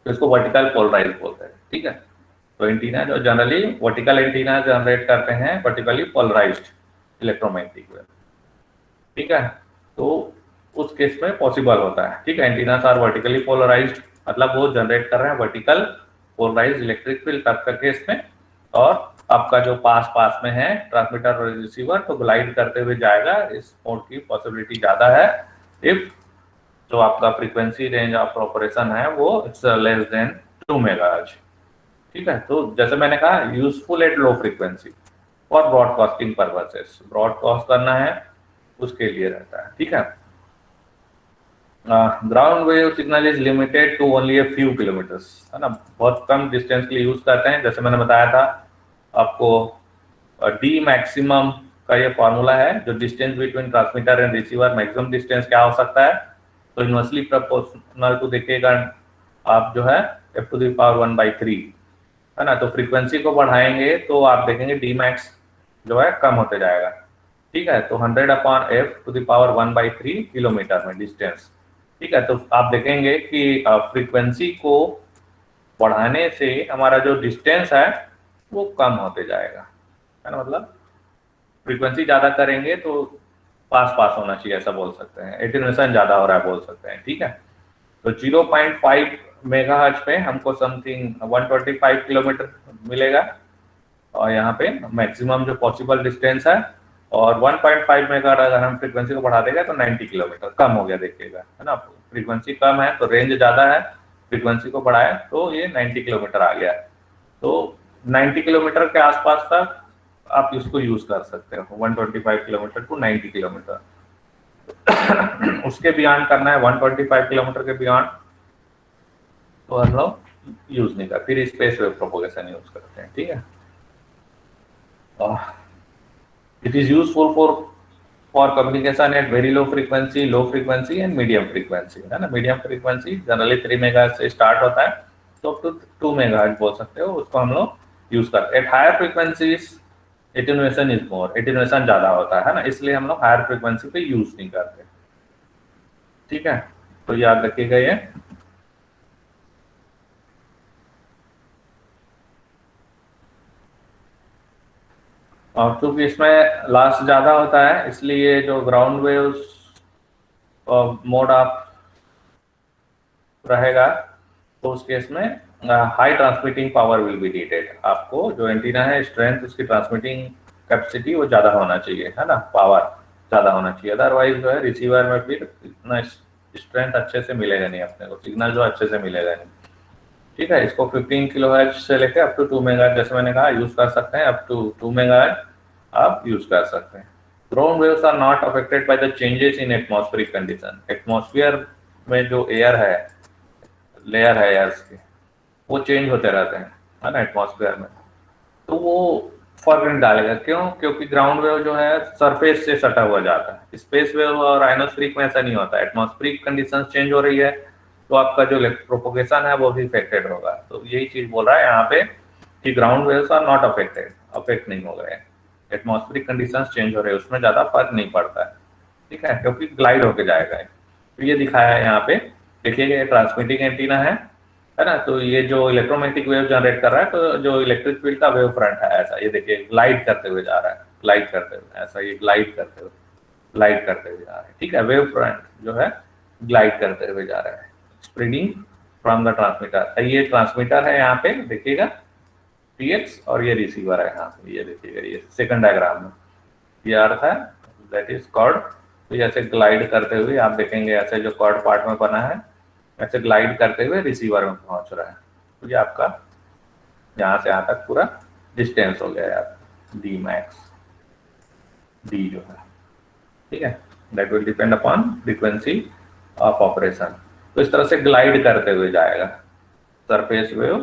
तो इसको वर्टिकल पोलराइज बोलते हैं, ठीक है। तो एंटीना जो जनरली वर्टिकल एंटीना जनरेट करते हैं वर्टिकली पोलराइज्ड इलेक्ट्रोमैग्नेटिक वेव, ठीक है। तो उस केस में पॉसिबल होता है, ठीक है। एंटीनास आर वर्टिकली पोलराइज्ड मतलब वो जनरेट कर रहे हैं वर्टिकल पोलराइज्ड इलेक्ट्रिक फील्ड तब का केस में, और आपका जो पास पास में है ट्रांसमीटर और रिसीवर तो ग्लाइड करते हुए जाएगा, इस मोड की पॉसिबिलिटी ज्यादा है इफ जो आपका फ्रीक्वेंसी रेंज ऑफ ऑपरेशन है वो इट्स लेस देन 2 मेगाहर्ट्ज, ठीक है। तो जैसे मैंने कहा useful at low frequency for broadcasting purposes, broadcast करना है उसके लिए रहता है, ठीक है। Ground wave signal is limited to only a few kilometres, है ना, बहुत कम डिस्टेंस के लिए यूज करते हैं। जैसे मैंने बताया था आपको डी मैक्सिमम का ये फॉर्मूला है, जो distance between transmitter and receiver maximum distance क्या हो सकता है, तो इनवर्सली प्रोपोर्शनल टू देखिएगा आप जो है f⁴ 1/3, है ना। तो फ्रीक्वेंसी को बढ़ाएंगे तो आप देखेंगे डी मैक्स जो है कम होते जाएगा, ठीक है। तो 100/f⁻⁰ किलोमीटर में डिस्टेंस, ठीक है। तो आप देखेंगे कि फ्रीक्वेंसी को बढ़ाने से हमारा जो डिस्टेंस है वो कम होते जाएगा, है ना। मतलब फ्रीक्वेंसी ज्यादा करेंगे तो पास पास होना चाहिए, ऐसा बोल सकते हैं। एटेन्यूएशन ज्यादा हो रहा है बोल सकते हैं, ठीक है। तो 0.5 मेगाहर्ट्ज पे हमको समथिंग 125 किलोमीटर मिलेगा, और यहाँ पे मैक्सिमम जो पॉसिबल डिस्टेंस है। और 1.5 मेगाहर्ट्ज अगर हम फ्रीक्वेंसी को बढ़ा देंगे तो 90 किलोमीटर कम हो गया, देखिएगा, है ना। फ्रीक्वेंसी कम है तो रेंज ज्यादा है, फ्रीक्वेंसी को बढ़ाए तो ये 90 किलोमीटर आ गया। तो 90 किलोमीटर के आसपास तक आप इसको यूज कर सकते हो, 125 किलोमीटर टू 90 किलोमीटर। उसके बियॉन्ड करना है 125 किलोमीटर के बियॉन्ड तो हम लोग यूज नहीं करते, फिर स्पेस वेव प्रोपोगेशन यूज करते हैं, ठीक है। It is useful for communication at very low frequency and medium frequency, है ना। मीडियम फ्रीक्वेंसी जनरली 3 मेगाहर्ट्ज से स्टार्ट होता है, तो अप टू 2 मेगाहर्ट्ज बोल सकते हो, उसको हम लोग यूज करते हैं। At higher frequencies attenuation is more, attenuation ज्यादा होता है ना, इसलिए हम लोग हायर फ्रीक्वेंसी पे यूज नहीं करते, ठीक है। तो याद रखिएगा ये। और क्योंकि इसमें लॉस ज्यादा होता है इसलिए जो ग्राउंड वेव्स मोड ऑफ रहेगा तो उस केस में high transmitting power will be needed. आपको जो एंटीना है स्ट्रेंथ उसकी ट्रांसमिटिंग कैपेसिटी वो ज्यादा होना चाहिए, है ना, पावर ज्यादा होना चाहिए। अदरवाइज जो है रिसीवर में फिर इतना स्ट्रेंथ अच्छे से मिलेगा नहीं अपने को, सिग्नल जो अच्छे से मिलेगा नहीं, ठीक है। इसको 15 किलोहर्ट्ज से लेकर अप टू 2 मेगाहर्ट्ज जैसे मैंने कहा यूज कर सकते हैं, अप टू 2 मेगाहर्ट्ज आप यूज कर सकते हैं। Ground waves are not affected by the changes in atmospheric condition. Atmosphere में जो एयर है, लेयर है एयर्स के, वो चेंज होते रहते हैं, है ना, एटमॉस्फेयर में, तो वो फर्क नहीं डालेगा। क्यों? क्योंकि ग्राउंड वेव जो है सरफेस से सटा हुआ जाता है। स्पेस वेव और आयनोस्फेरिक में ऐसा नहीं होता। एटमॉस्फेरिक कंडीशन चेंज हो रही है तो आपका जो प्रोपोगेशन है वो भी इफेक्टेड होगा। तो यही चीज बोल रहा है यहाँ पे कि ground waves are not affected, affect नहीं हो गए। एटमॉस्फेरिक कंडीशंस चेंज हो रहे हैं उसमें ज्यादा फर्क नहीं पड़ता है, ठीक है, क्योंकि ग्लाइड होके जाएगा। तो ये दिखाया है यहाँ पे, देखिएगा ये ट्रांसमिटिंग एंटीना है ना। तो ये जो इलेक्ट्रोमैग्नेटिक वेव जनरेट कर रहा है, तो जो इलेक्ट्रिक फील्ड का वेव फ्रंट है ऐसा, ये देखिए ग्लाइड करते हुए जा रहा है, ग्लाइड करते हुए ऐसा, ये ग्लाइड करते हुए जा रहा है, ठीक है। वेव फ्रंट जो है ग्लाइड करते हुए जा रहा है, स्प्रेडिंग फ्रॉम द ट्रांसमीटर। ये ट्रांसमीटर है यहाँ पे देखिएगा पीएक्स, और ये रिसीवर है यहाँ पे, ये देखिएगा ये सेकंड डायग्राम में ये अर्थ है, दैट इज कॉर्ड। तो ऐसे ग्लाइड करते हुए आप देखेंगे, ऐसे जो कॉर्ड पार्ट में बना है ऐसे ग्लाइड करते हुए रिसीवर में पहुंच रहा है। तो ये आपका यहाँ से यहाँ तक पूरा डिस्टेंस हो गया यार, डी मैक्स, डी जो है, ठीक है। That will depend upon frequency of operation. तो इस तरह से ग्लाइड करते हुए जाएगा सरफेस वेव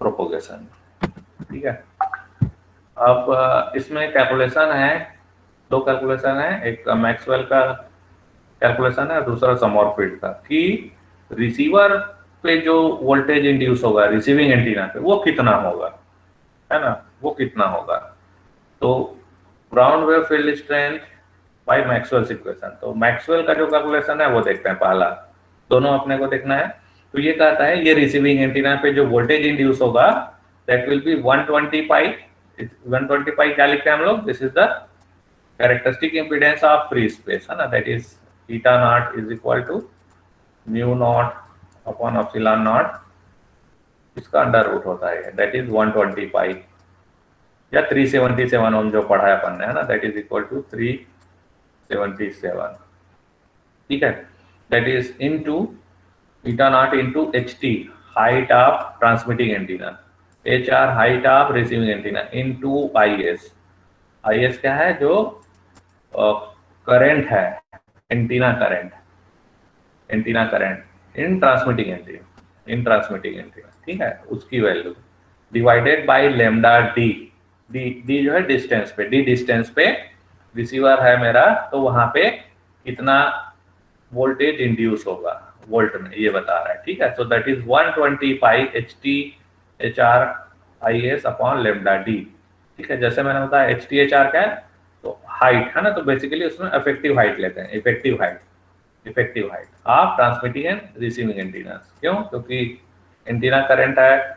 प्रोपोगेशन, ठीक है। अब इसमें कैलकुलेशन है, दो कैलकुलेशन है, एक मैक्सवेल का कैलकुलेशन है, दूसरा समरफील्ड का, कि रिसीवर पे जो वोल्टेज इंड्यूस होगा रिसीविंग एंटीना पे वो कितना होगा, है ना, वो कितना होगा। तो ground wave field strength by Maxwell's equation. तो मैक्सवेल का जो कैलकुलेशन है वो देखते हैं पहला, दोनों अपने को देखना है। तो ये कहता है ये रिसीविंग एंटीना पे जो वोल्टेज इंड्यूस होगा that will be 120 pi. 120 pi क्या लिखते हैं हम लोग, this is the characteristic impedance of free space, है ना, that is theta naught is equal to mu naught upon epsilon naught, इसका अंडर रूट होता है, दैट इज 120 पाई या 377 हम जो पढ़ा है अपन ने, है ना, दैट इज इक्वल टू 377, ठीक है। That is into theta naught into HT height of transmitting antenna, H R height of receiving antenna, into IS. IS क्या है, जो करंट है, antenna current, antenna current in transmitting antenna, ठीक है, उसकी value divided by lambda D. D जो है डिस्टेंस पे, डी डिस्टेंस पे रिसीवर है मेरा, तो वहां पे कितना वोल्टेज इंड्यूस होगा वोल्ट में, ये बता रहा है, ठीक है। सो that is 120 pi H T H R IS upon lambda D. ठीक है, जैसे मैंने बताया HTHR क्या है, तो हाइट है ना, तो बेसिकली उसमें इफेक्टिव हाइट लेते हैं, effective height of transmitting and receiving antenna. क्यों? क्योंकि एंटीना करंट है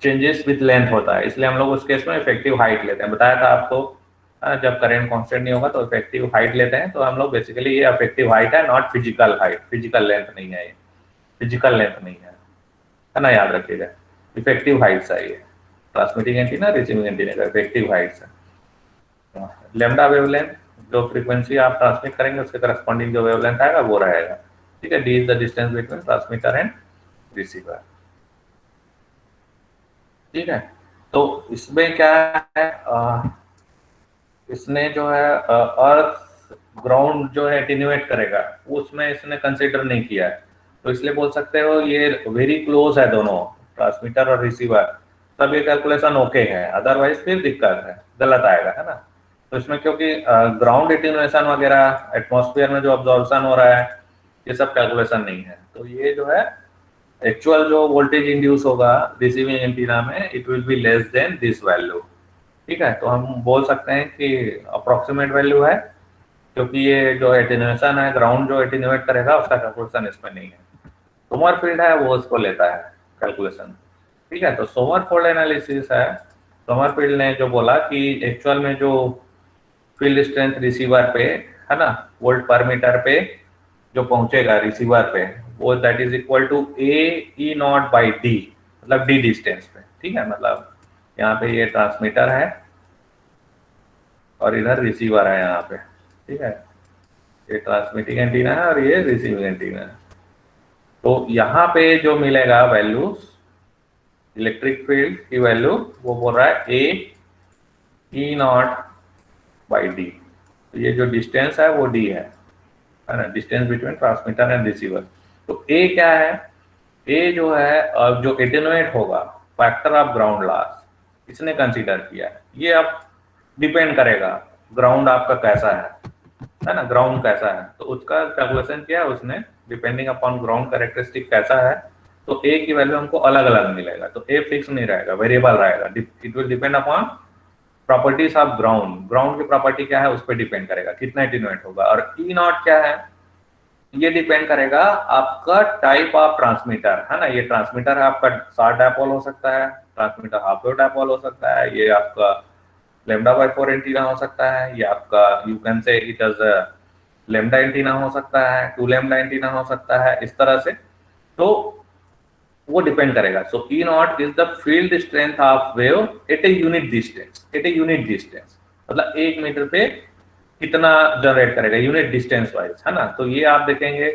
चेंजेस विद लेंथ होता है, इसलिए हम लोग उस केस में इफेक्टिव हाइट लेते हैं। बताया था आपको जब करंट कांस्टेंट नहीं होगा तो इफेक्टिव हाइट लेते हैं। तो हम लोग बेसिकली ये इफेक्टिव हाइट है, not physical height, physical length नहीं है, ये फिजिकल लेंथ नहीं है ना, याद रखिएगा। इफेक्टिव हाइट है ये, ट्रांसमिटिंग एंटीना रिसीविंग एंटीना का इफेक्टिव हाइट है। लेमडा वेवलेंथ, जो फ्रीक्वेंसी आप ट्रांसमिट करेंगे उसके करस्पॉन्डिंग जो वेवलेंथ आएगा वो रहेगा। ठीक है, D is the distance between transmitter and receiver. ठीक है, तो इसमें क्या है, इसने जो है अर्थ ग्राउंड जो है एटीन्यूएट करेगा, उसमें इसने कंसीडर नहीं किया है। तो इसलिए बोल सकते हो ये वेरी क्लोज है दोनों, ट्रांसमीटर और रिसीवर, तब ये कैलकुलेशन ओके है, अदरवाइज फिर दिक्कत है, गलत आएगा, है ना। तो इसमें क्योंकि ग्राउंड एटीन्यूएशन वगैरह, एटमॉस्फेयर में जो अब्जॉर्प्शन हो रहा है, ये सब कैलकुलेशन नहीं है। तो ये जो है एक्चुअल जो वोल्टेज इंड्यूस होगा रिसीविंग एंटीना में, it will be less than this value. ठीक है, तो हम बोल सकते हैं कि अप्रोक्सीमेट वैल्यू है, क्योंकि ये जो एटेन्यूएशन है, ग्राउंड जो एटेन्यूएट करेगा उसका कैलकुलेशन इसमें नहीं है। सोमरफील्ड है वो उसको लेता है कैलकुलेशन। ठीक है, तो सोमरफील्ड एनालिसिस है, सोमरफील्ड ने जो बोला कि एक्चुअल में जो फील्ड स्ट्रेंथ रिसीवर पे है ना, वोल्ट पर मीटर पे जो पहुंचेगा रिसीवर पे, वो that is equal to A E naught by D, मतलब डी डिस्टेंस पे। ठीक है, मतलब यहाँ पे ये ट्रांसमीटर है और इधर रिसीवर है यहाँ पे। ठीक है, ये ट्रांसमिटिंग एंटीना है और ये रिसीविंग एंटीना है। तो यहाँ पे जो मिलेगा वैल्यू इलेक्ट्रिक फील्ड की वैल्यू, वो बोल रहा है ए ई नॉट बाई डी। तो ये जो डिस्टेंस है वो डी है ना, distance between transmitter and receiver. तो ए क्या है, ए जो है जो एटेन्यूएट होगा, फैक्टर ऑफ ग्राउंड लॉस, इसने कंसीडर किया है। ये अब डिपेंड करेगा ग्राउंड आपका कैसा है ना, ग्राउंड कैसा है, तो उसका कैलकुलेशन किया है उसने, डिपेंडिंग अपॉन ग्राउंड कैरेक्टरिस्टिक कैसा है। तो ए की वैल्यू हमको अलग अलग मिलेगा, तो ए फिक्स नहीं रहेगा, वेरिएबल रहेगा। It will depend upon properties of ground, ground की प्रॉपर्टी क्या है उस पर डिपेंड करेगा कितना एटेन्यूएट होगा। और ई नॉट क्या है, ये डिपेंड करेगा आपका टाइप ऑफ ट्रांसमीटर, है ना। ये ट्रांसमीटर है आपका शॉर्ट डायपोल हो सकता है, ट्रांसमीटर हाफ वेव डायपोल हो सकता है, ये आपका लेमडा बाई 4 एंटीना हो सकता है, ये आपका you can say it as lambda antenna हो सकता है, 2 लेमडा एंटीना हो सकता है, इस तरह से। तो वो डिपेंड करेगा। So E naught is the field strength of wave at a unit distance, at a unit distance, मतलब 1 मीटर पे कितना जनरेट करेगा यूनिट डिस्टेंस वाइज, है ना। तो ये आप देखेंगे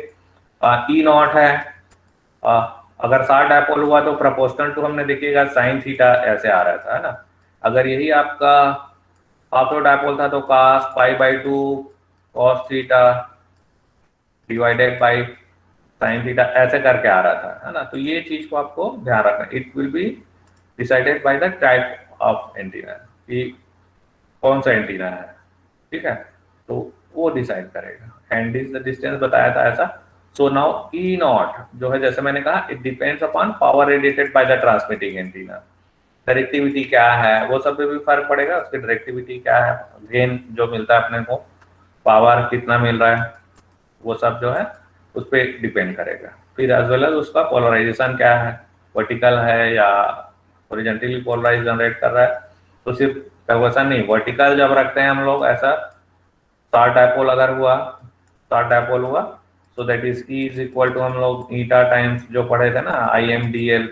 ई नॉट है, अगर शॉर्ट डायपोल हुआ तो प्रोपोर्शनल टू, हमने देखिएगा साइन थीटा ऐसे आ रहा था, है ना। अगर यही आपका हाफ वेव डायपोल था तो cos pi by 2 cos theta divided by sine theta ऐसे करके आ रहा था, है ना। तो ये चीज को आपको ध्यान रखना, it will be decided by the type of antenna, कि कौन सा एंटीना है। ठीक है, तो वो डिसाइड करेगा। एंड इज द डिस्टेंस बताया था ऐसा। सो नाउ ई नॉट जो है, जैसे मैंने कहा, it depends upon power radiated by the transmitting antenna. Directivity क्या है वो सब पे भी फर्क पड़ेगा, उसकी डायरेक्टिविटी क्या है, गेन जो मिलता है अपने को, पावर कितना मिल रहा है, वो सब जो है उस पर डिपेंड करेगा। फिर एज वेल एज उसका पोलराइजेशन क्या है, वर्टिकल है या हॉरिजॉन्टली पोलराइज जनरेट कर रहा है। तो सिर्फ कन्वर्सन नहीं, वर्टिकल जब रखते हैं हम लोग ऐसा, शॉर्ट डायपोल अगर हुआ, शॉर्ट डायपोल हुआ, so that is E is equal to, हम लोग ईटा टाइम्स जो पढ़े थे ना, IMDL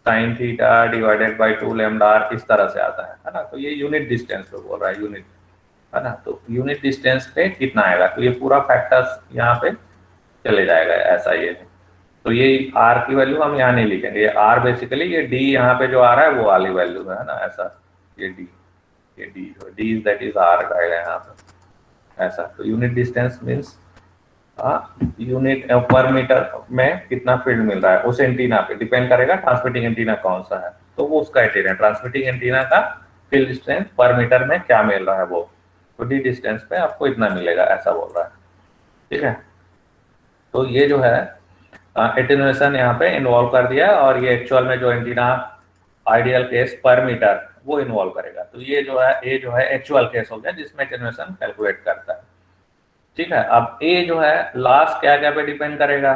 sine theta divided by 2 lambda R, इस तरह से आता है ना। तो ये यूनिट डिस्टेंस पे बोल रहा है, यूनिट, है ना। तो यूनिट डिस्टेंस पे कितना आएगा, तो ये पूरा फैक्टर्स यहाँ पे चले जाएगा ऐसा ये। तो ये आर की वैल्यू हम यहाँ नहीं लिखेंगे, ये आर बेसिकली, ये डी यहाँ पे जो आ रहा है वो वाली वैल्यू है ना, ऐसा। ये डी, ये D is that is R का यहाँ पे ऐसा। तो unit distance means unit per metre में कितना फील्ड मिल रहा है, उस एंटीना पे डिपेंड करेगा ट्रांसमिटिंग एंटीना कौन सा है, तो वो उसका एंटीना, ट्रांसमिटिंग एंटीना का फील्ड स्ट्रेंथ पर मीटर में क्या मिल रहा है वो, तो डी डिस्टेंस पे आपको इतना मिलेगा, ऐसा बोल रहा है। ठीक है, तो ये जो है एटेन्यूएशन यहाँ पे इन्वॉल्व कर दिया, और ये एक्चुअल में जो एंटीना आइडियल केस पर मीटर वो इन्वॉल्व करेगा। तो ये जो है एक्चुअल केस हो गया जिसमें एटेन्यूएशन कैलकुलेट करता है। ठीक है, अब ए जो है लास्ट क्या क्या पे डिपेंड करेगा,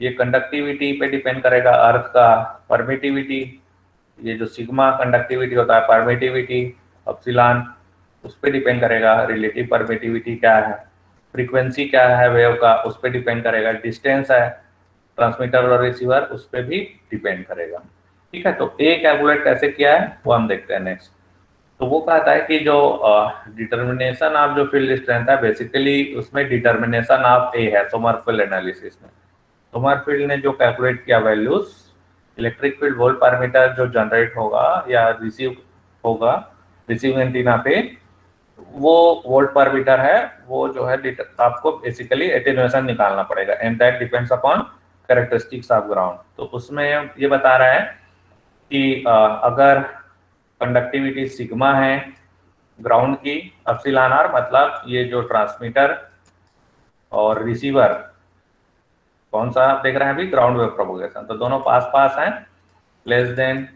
ये कंडक्टिविटी पे डिपेंड करेगा, अर्थ का परमिटिविटी, ये जो सिग्मा कंडक्टिविटी होता है, परमिटिविटी एप्सिलॉन, उस पर डिपेंड करेगा, रिलेटिव परमिटिविटी क्या है, फ्रीक्वेंसी क्या है वेव का उस पर डिपेंड करेगा, डिस्टेंस है ट्रांसमीटर और रिसीवर उस पर भी डिपेंड करेगा। ठीक है, तो ए कैलकुलेट कैसे किया है वो हम देखते हैं नेक्स्ट। तो वो कहता है कि जो डिटर्मिनेशन ऑफ जो फील्ड स्ट्रेंथ है, बेसिकली उसमें डिटर्मिनेशन ऑफ ए है सोमरफेल्ड एनालिसिस में। सोमरफेल्ड ने जो कैलकुलेट किया वैल्यूज, इलेक्ट्रिक फील्ड वोल्ट पर मीटर जो जनरेट होगा या रिसीव होगा रिसीविंग एंटीना पे, वो वोल्ट पर मीटर है, वो जो है आपको बेसिकली एटेन्यूएशन निकालना पड़ेगा, and that depends upon characteristics of ground. तो उसमें ये बता रहा है कि अगर कंडक्टिविटी सिग्मा है ग्राउंड की, एप्सिलॉन आर मतलब ये जो ट्रांसमीटर और रिसीवर कौन सा आप देख रहे हैं अभी, ग्राउंड वेव प्रोपगेशन, तो दोनों पास पास हैं, less than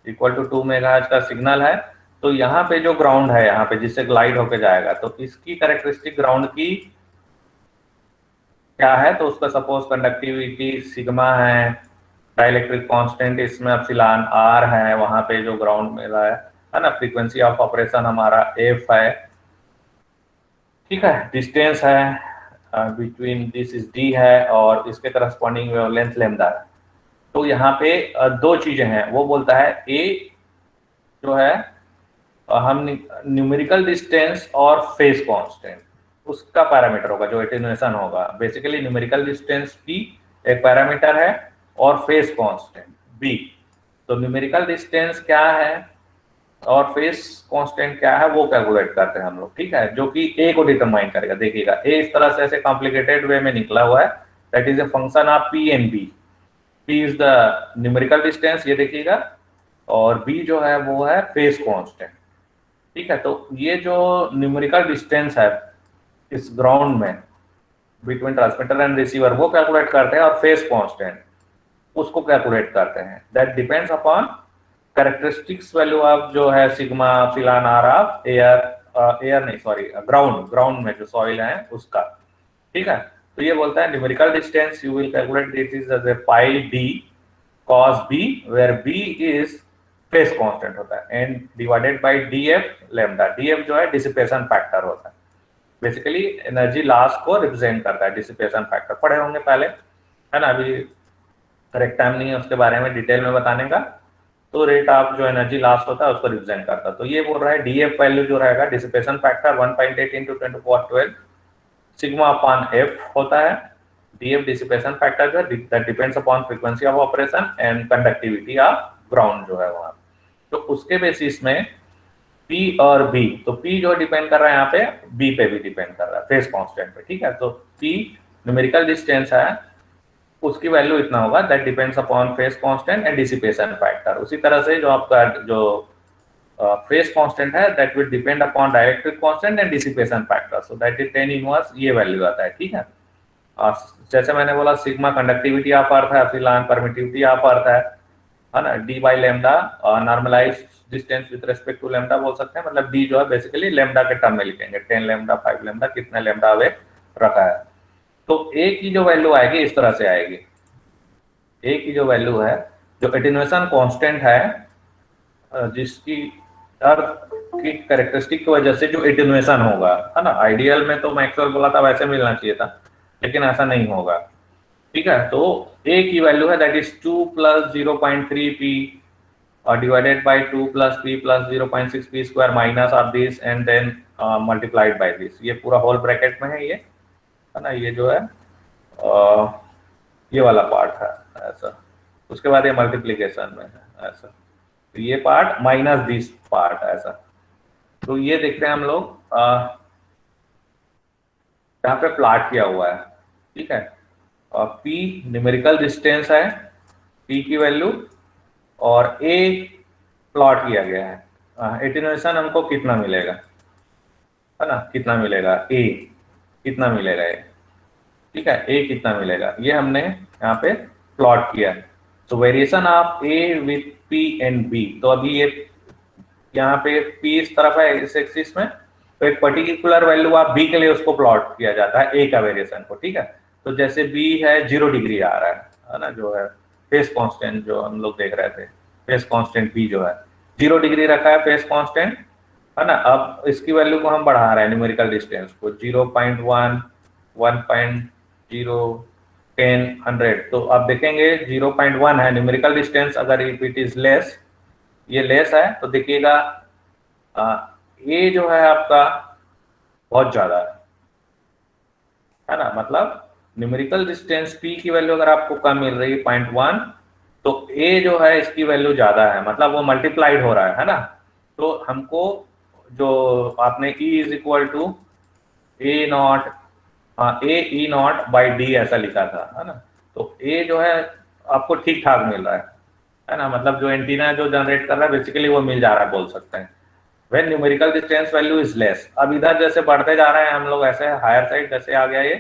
equal to 2 megahertz का सिग्नल है। तो यहाँ पे जो ग्राउंड है यहाँ पे जिससे ग्लाइड होके जाएगा, तो इसकी कैरेक्टरिस्टिक ग्राउंड की क्या है, तो उसका सपोज कंडक्टिविटी सिग्मा है, डाइलेक्ट्रिक कांस्टेंट इसमें एप्सिलॉन आर है, वहां पे जो ग्राउंड मिला है ना, फ्रीक्वेंसी ऑफ ऑपरेशन हमारा एफ है। ठीक है, डिस्टेंस है बिटवीन दिस इज डी है, और इसके करस्पॉन्डिंग वेवलेंथ लैम्डा है। तो यहाँ पे दो चीजें हैं, वो बोलता है ए जो है हम न्यूमेरिकल डिस्टेंस और फेज कांस्टेंट उसका पैरामीटर होगा जो एटेन्यूएशन होगा। बेसिकली न्यूमेरिकल डिस्टेंस पी एक पैरामीटर है और फेज कांस्टेंट बी। तो न्यूमेरिकल डिस्टेंस क्या है और फेज कांस्टेंट क्या है वो कैलकुलेट करते हैं हम लोग। ठीक है, जो कि ए को डिटरमाइन करेगा। देखिएगा ए इस तरह से ऐसे कॉम्प्लिकेटेड वे में निकला हुआ है, that is a function of P and B. P is the numerical distance ये देखिएगा, और बी जो है वो है फेज कांस्टेंट। ठीक है, तो ये जो न्यूमेरिकल डिस्टेंस है इस ग्राउंड में बिटवीन ट्रांसमीटर एंड रिसीवर वो कैलकुलेट करते हैं, और फेज कांस्टेंट उसको कैलकुलेट करते हैं, that depends upon characteristics value of जो है sigma epsilon R of air नहीं सॉरी ग्राउंड में जो सॉइल है उसका। ठीक है, तो ये बोलता है numerical distance you will calculate this is as a pi D cos B, where B is phase constant होता है, and divided by DF lambda. DF जो है डिसिपेशन फैक्टर होता है, बेसिकली एनर्जी लॉस को रिप्रेजेंट करता है। डिसिपेशन फैक्टर पढ़े होंगे पहले, है ना, अभी करेक्ट टाइम नहीं है उसके बारे में डिटेल में बताने का। तो रेट ऑफ जो एनर्जी लॉस होता है उसको रिप्रेजेंट करता है। तो ये बोल रहा है डीएफ वैल्यू जो रहेगा dissipation factor 1.8 into 10 to power 12 sigma upon F होता है। डीएफ डिसिपेशन फैक्टर जो that depends upon frequency of operation and conductivity of ground जो है वहां। तो उसके बेसिस में P और B, तो P जो डिपेंड कर रहा है यहाँ पे B पे भी डिपेंड कर रहा है फेज कांस्टेंट पे। ठीक है, तो P न्यूमेरिकल डिस्टेंस है, उसकी वैल्यू इतना होगा that depends upon phase constant and dissipation factor. उसी तरह से जो आपका जो फेज कांस्टेंट है that will depend upon dielectric constant and dissipation factor, so that is 10 inverse ये वैल्यू आता है। ठीक है, जैसे मैंने बोला सिग्मा कंडक्टिविटी ऑफ अर्थ है, एप्सिलॉन परमिटिविटी ऑफ अर्थ है ना, D by lambda normalised distance with respect to lambda बोल सकते हैं, मतलब डी जो है बेसिकली लैम्डा के टर्म में लिखेंगे, 10 लैम्डा 5 लैम्डा कितना लैम्डा अवे रखा है। तो ए की जो वैल्यू आएगी इस तरह से आएगी, ए की जो वैल्यू है जो एटेन्यूएशन कांस्टेंट है जिसकी अर्थ की कैरेक्टरिस्टिक की वजह से जो एटेन्यूएशन होगा, है ना, आइडियल में तो मैक्सवेल बोला था वैसे मिलना चाहिए था लेकिन ऐसा नहीं होगा। ठीक है, तो ए की वैल्यू है दैट इज 2 + 0.3 p और divided by 2 + p + 0.6 p square minus of this and then multiplied by this. ये पूरा होल ब्रैकेट में है ये, है ना, ये जो है ये वाला पार्ट है ऐसा, उसके बाद ये मल्टीप्लिकेशन में है ऐसा, तो ये पार्ट माइनस दिस पार्ट ऐसा। तो ये देखते हैं हम लोग यहाँ पे प्लॉट किया हुआ है। ठीक है, P न्यूमेरिकल डिस्टेंस है, P की वैल्यू, और A प्लॉट किया गया है। एटेन्यूएशन हमको कितना मिलेगा, है ना, कितना मिलेगा A कितना मिलेगा A। ठीक है, A कितना मिलेगा ये हमने यहाँ पे प्लॉट किया। तो variation of A with P and B, तो अभी ये यहाँ पे पी इस तरफ है इस एक्सिस में, तो एक पर्टिकुलर वैल्यू आप बी के लिए उसको प्लॉट किया जाता है ए का वेरिएशन को, ठीक है। तो जैसे बी है 0 डिग्री आ रहा है ना, जो है फेस कांस्टेंट जो हम लोग देख रहे थे, फेस कांस्टेंट बी जो है 0 डिग्री रखा है फेस कांस्टेंट, है ना। अब इसकी वैल्यू को हम बढ़ा रहे हैं न्यूमेरिकल डिस्टेंस को 0.1, 1.0, 10, 100, तो आप देखेंगे 0.1 है न्यूमेरिकल डिस्टेंस। अगर इफ इट इज लेस, ये लेस है तो देखिएगा ये जो है आपका बहुत ज्यादा है ना, मतलब न्यूमेरिकल डिस्टेंस पी की वैल्यू अगर आपको कम मिल रही है 0.1, तो ए जो है इसकी वैल्यू ज्यादा है, मतलब वो मल्टीप्लाइड हो रहा है ना। तो हमको जो आपने E is equal to A naught, A E naught by D ऐसा लिखा था, है ना। तो ए जो है आपको ठीक ठाक मिल रहा है ना, मतलब जो एंटीना जो जनरेट कर रहा है बेसिकली वो मिल जा रहा है बोल सकते हैं। When numerical distance value is less, अब इधर जैसे बढ़ते जा रहे हैं हम लोग, ऐसे हायर साइड जैसे आ गया ये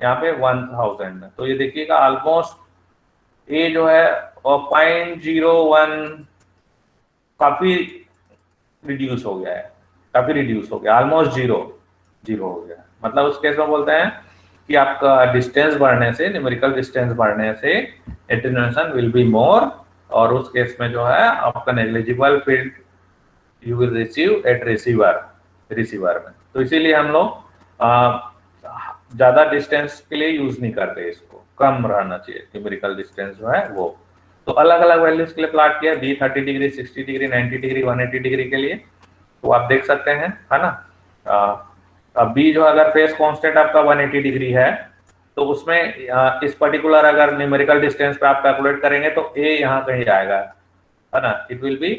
यहाँ पे 1000, तो ये देखिएगा ऑलमोस्ट ए जो है 0.01 काफी रिड्यूस हो गया है, काफी रिड्यूस हो गया, ऑलमोस्ट जीरो हो गया। मतलब उस केस में बोलते हैं कि आपका डिस्टेंस बढ़ने से, न्यूमेरिकल डिस्टेंस बढ़ने से एटेन्यूएशन विल बी मोर, और उस केस में जो है आपका negligible field you will receive at receiver में। तो इसीलिए हम लोग ज्यादा डिस्टेंस के लिए यूज नहीं करते इसको, कम रहना चाहिए न्यूमेरिकल डिस्टेंस जो है वो। तो अलग अलग वैल्यूज के लिए प्लॉट किया, B 30 degree, 60 degree, 90 degree, 180 degree के लिए, तो आप देख सकते हैं, है ना। अब बी जो अगर फेस कांस्टेंट आपका 180 डिग्री है, तो उसमें इस पर्टिकुलर अगर न्यूमेरिकल डिस्टेंस पे आप कैलकुलेट करेंगे तो ए यहाँ कहीं आएगा, है ना, it will be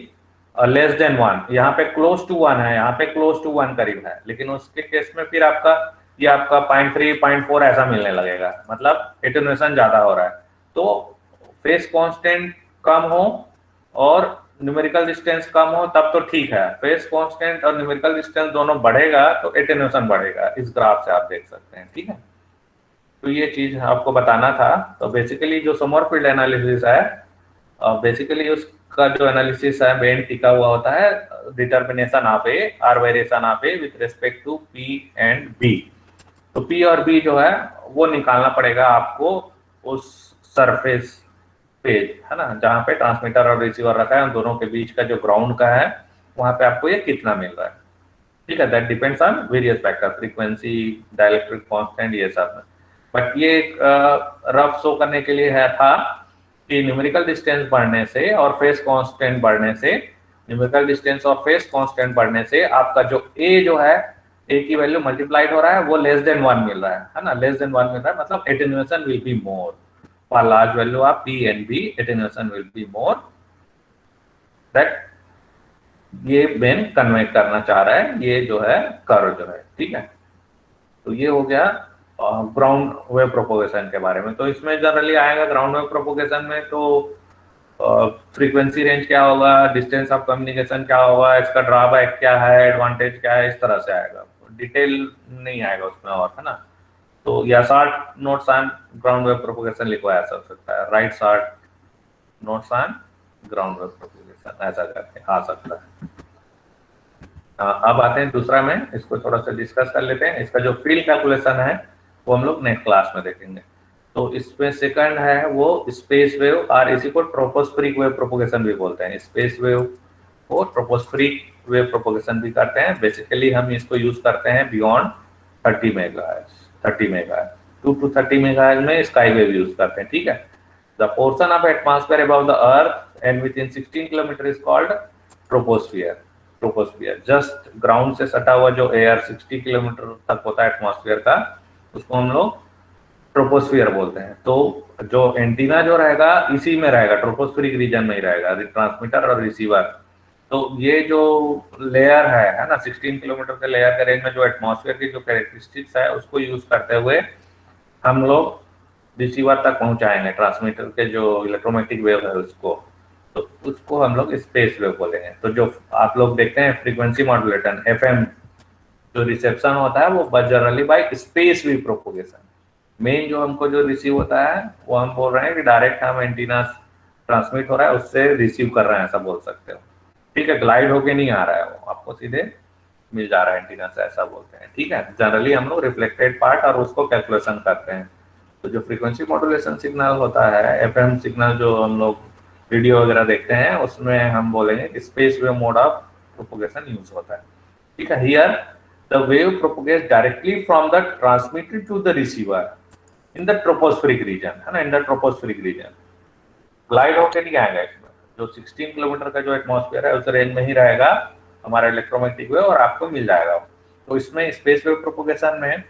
less than 1, यहाँ पे क्लोज टू 1 है, यहाँ पे क्लोज टू 1 करीब है, लेकिन उसके केस में फिर आपका ये आपका 0.3, 0.4 ऐसा मिलने लगेगा, मतलब एटेन्यूएशन ज्यादा हो रहा है। तो फेस कांस्टेंट कम हो और न्यूमेरिकल डिस्टेंस कम हो तब तो ठीक है, फेस कांस्टेंट और न्यूमेरिकल डिस्टेंस दोनों बढ़ेगा तो एटेन्यूएशन बढ़ेगा, इस ग्राफ से आप देख सकते हैं, ठीक है। तो ये चीज आपको बताना था। तो बेसिकली जो समरफील्ड एनालिसिस है, बेसिकली उसका जो एनालिसिस है बेंड टिका हुआ होता है determination of A or variation of A with respect to P and B. तो पी और बी जो है वो निकालना पड़ेगा आपको उस सरफेस पेज, है ना, जहाँ पे ट्रांसमीटर और रिसीवर रखा है, उन दोनों के बीच का जो ग्राउंड का है वहां पे आपको ये कितना मिल रहा है, ठीक है। That depends on various factor, frequency, dielectric constant, ये सब। बट ये रफ शो करने के लिए है था कि न्यूमेरिकल डिस्टेंस बढ़ने से और फेस कांस्टेंट बढ़ने से, न्यूमेरिकल डिस्टेंस और फेस कांस्टेंट बढ़ने से आपका जो ए जो है, ए की वैल्यू मल्टीप्लाइड हो रहा है, वो लेस देन 1 मिल रहा है ना, लेस देन 1 मिल रहा है, मतलब attenuation will be more for large value of P and B, attenuation will be more, that ये बेन कन्वे करना चाह रहा है, ये जो है कर्व जो है, ठीक है। तो ये हो गया ग्राउंड वेव प्रोपोगेशन के बारे में। तो इसमें जनरली आएगा ग्राउंड वेव प्रोपोगेशन में, तो फ्रीक्वेंसी रेंज क्या होगा, डिस्टेंस ऑफ कम्युनिकेशन क्या होगा, इसका ड्रॉबैक क्या है, एडवांटेज क्या है, इस तरह से आएगा, डिटेल नहीं आएगा उसमें, और है ना। तो या short notes on ground wave propagation लिखवाया जा सकता है, right short notes on ground wave propagation ऐसा करके आ सकता है। अब आते हैं दूसरा में, इसको थोड़ा सा डिस्कस कर लेते हैं। इसका जो फील्ड कैलकुलेशन है वो हम लोग नेक्स्ट क्लास में देखेंगे। तो इसमें सेकंड है वो स्पेस वेव, और इसी को ट्रोपोस्फेरिक वेव प्रोपोगेशन भी बोलते हैं। स्पेस वेव को ट्रोपोस्फेरिक वेव प्रोपोगेशन भी करते हैं। बेसिकली हम इसको यूज करते हैं बियॉन्ड 30 मेगाहर्ट्ज, 2 to 30 मेगाहर्ट्ज में स्काई वेव यूज करते हैं, ठीक है। The portion of atmosphere above the earth and with in 16 kilometre is called troposphere. Troposphere just ground से सटा हुआ जो एयर 60 किलोमीटर तक होता है एटमॉस्फेयर का, उसको हम लोग ट्रोपोस्फियर बोलते हैं। तो जो एंटीना जो रहेगा इसी में रहेगा, ट्रोपोस्फेरिक रीजन में ही रहेगा, ट्रांसमीटर और रिसीवर। तो ये जो लेयर है ना, 16 किलोमीटर के लेयर के रेंज में जो एटमॉस्फेयर की जो कैरेक्टरिस्टिक्स है उसको यूज करते हुए हम लोग रिसीवर तक पहुंचाएंगे ट्रांसमीटर के जो इलेक्ट्रोमैग्नेटिक वेव है उसको, तो उसको हम लोग स्पेस वेव बोलेंगे। तो जो आप लोग देखते हैं फ्रीक्वेंसी मॉड्यूलेशन FM जो रिसेप्शन होता है वो generally bye space wave propagation, main जो हमको जो रिसीव होता है वो हम बोल रहे हैं कि डायरेक्ट हम एंटीना ट्रांसमिट हो रहा है उससे रिसीव कर रहे हैं, ऐसा बोल सकते हो। ठीक है, ग्लाइड होके नहीं आ रहा है, वो आपको सीधे मिल जा रहा है एंटीना से, ऐसा बोलते हैं। ठीक है, जनरली हम लोग रिफ्लेक्टेड पार्ट और उसको कैलकुलेशन करते हैं। तो जो फ्रीक्वेंसी मॉड्यूलेशन सिग्नल होता है, एफएम सिग्नल जो हम लोग वीडियो वगैरह देखते हैं, उसमें हम बोलेंगे कि space wave mode of propagation use होता है। ठीक है, here the wave propagates directly from the transmitted to the receiver in the tropospheric region, है ना, in the tropospheric region. Glide होके नहीं आएगा इसमें, जो 16 किलोमीटर का जो एटमॉस्फेयर है उस रेंज में ही रहेगा हमारा इलेक्ट्रोमैग्नेटिक वेव और आपको मिल जाएगा। तो इसमें स्पेस वेव प्रोपोगेशन में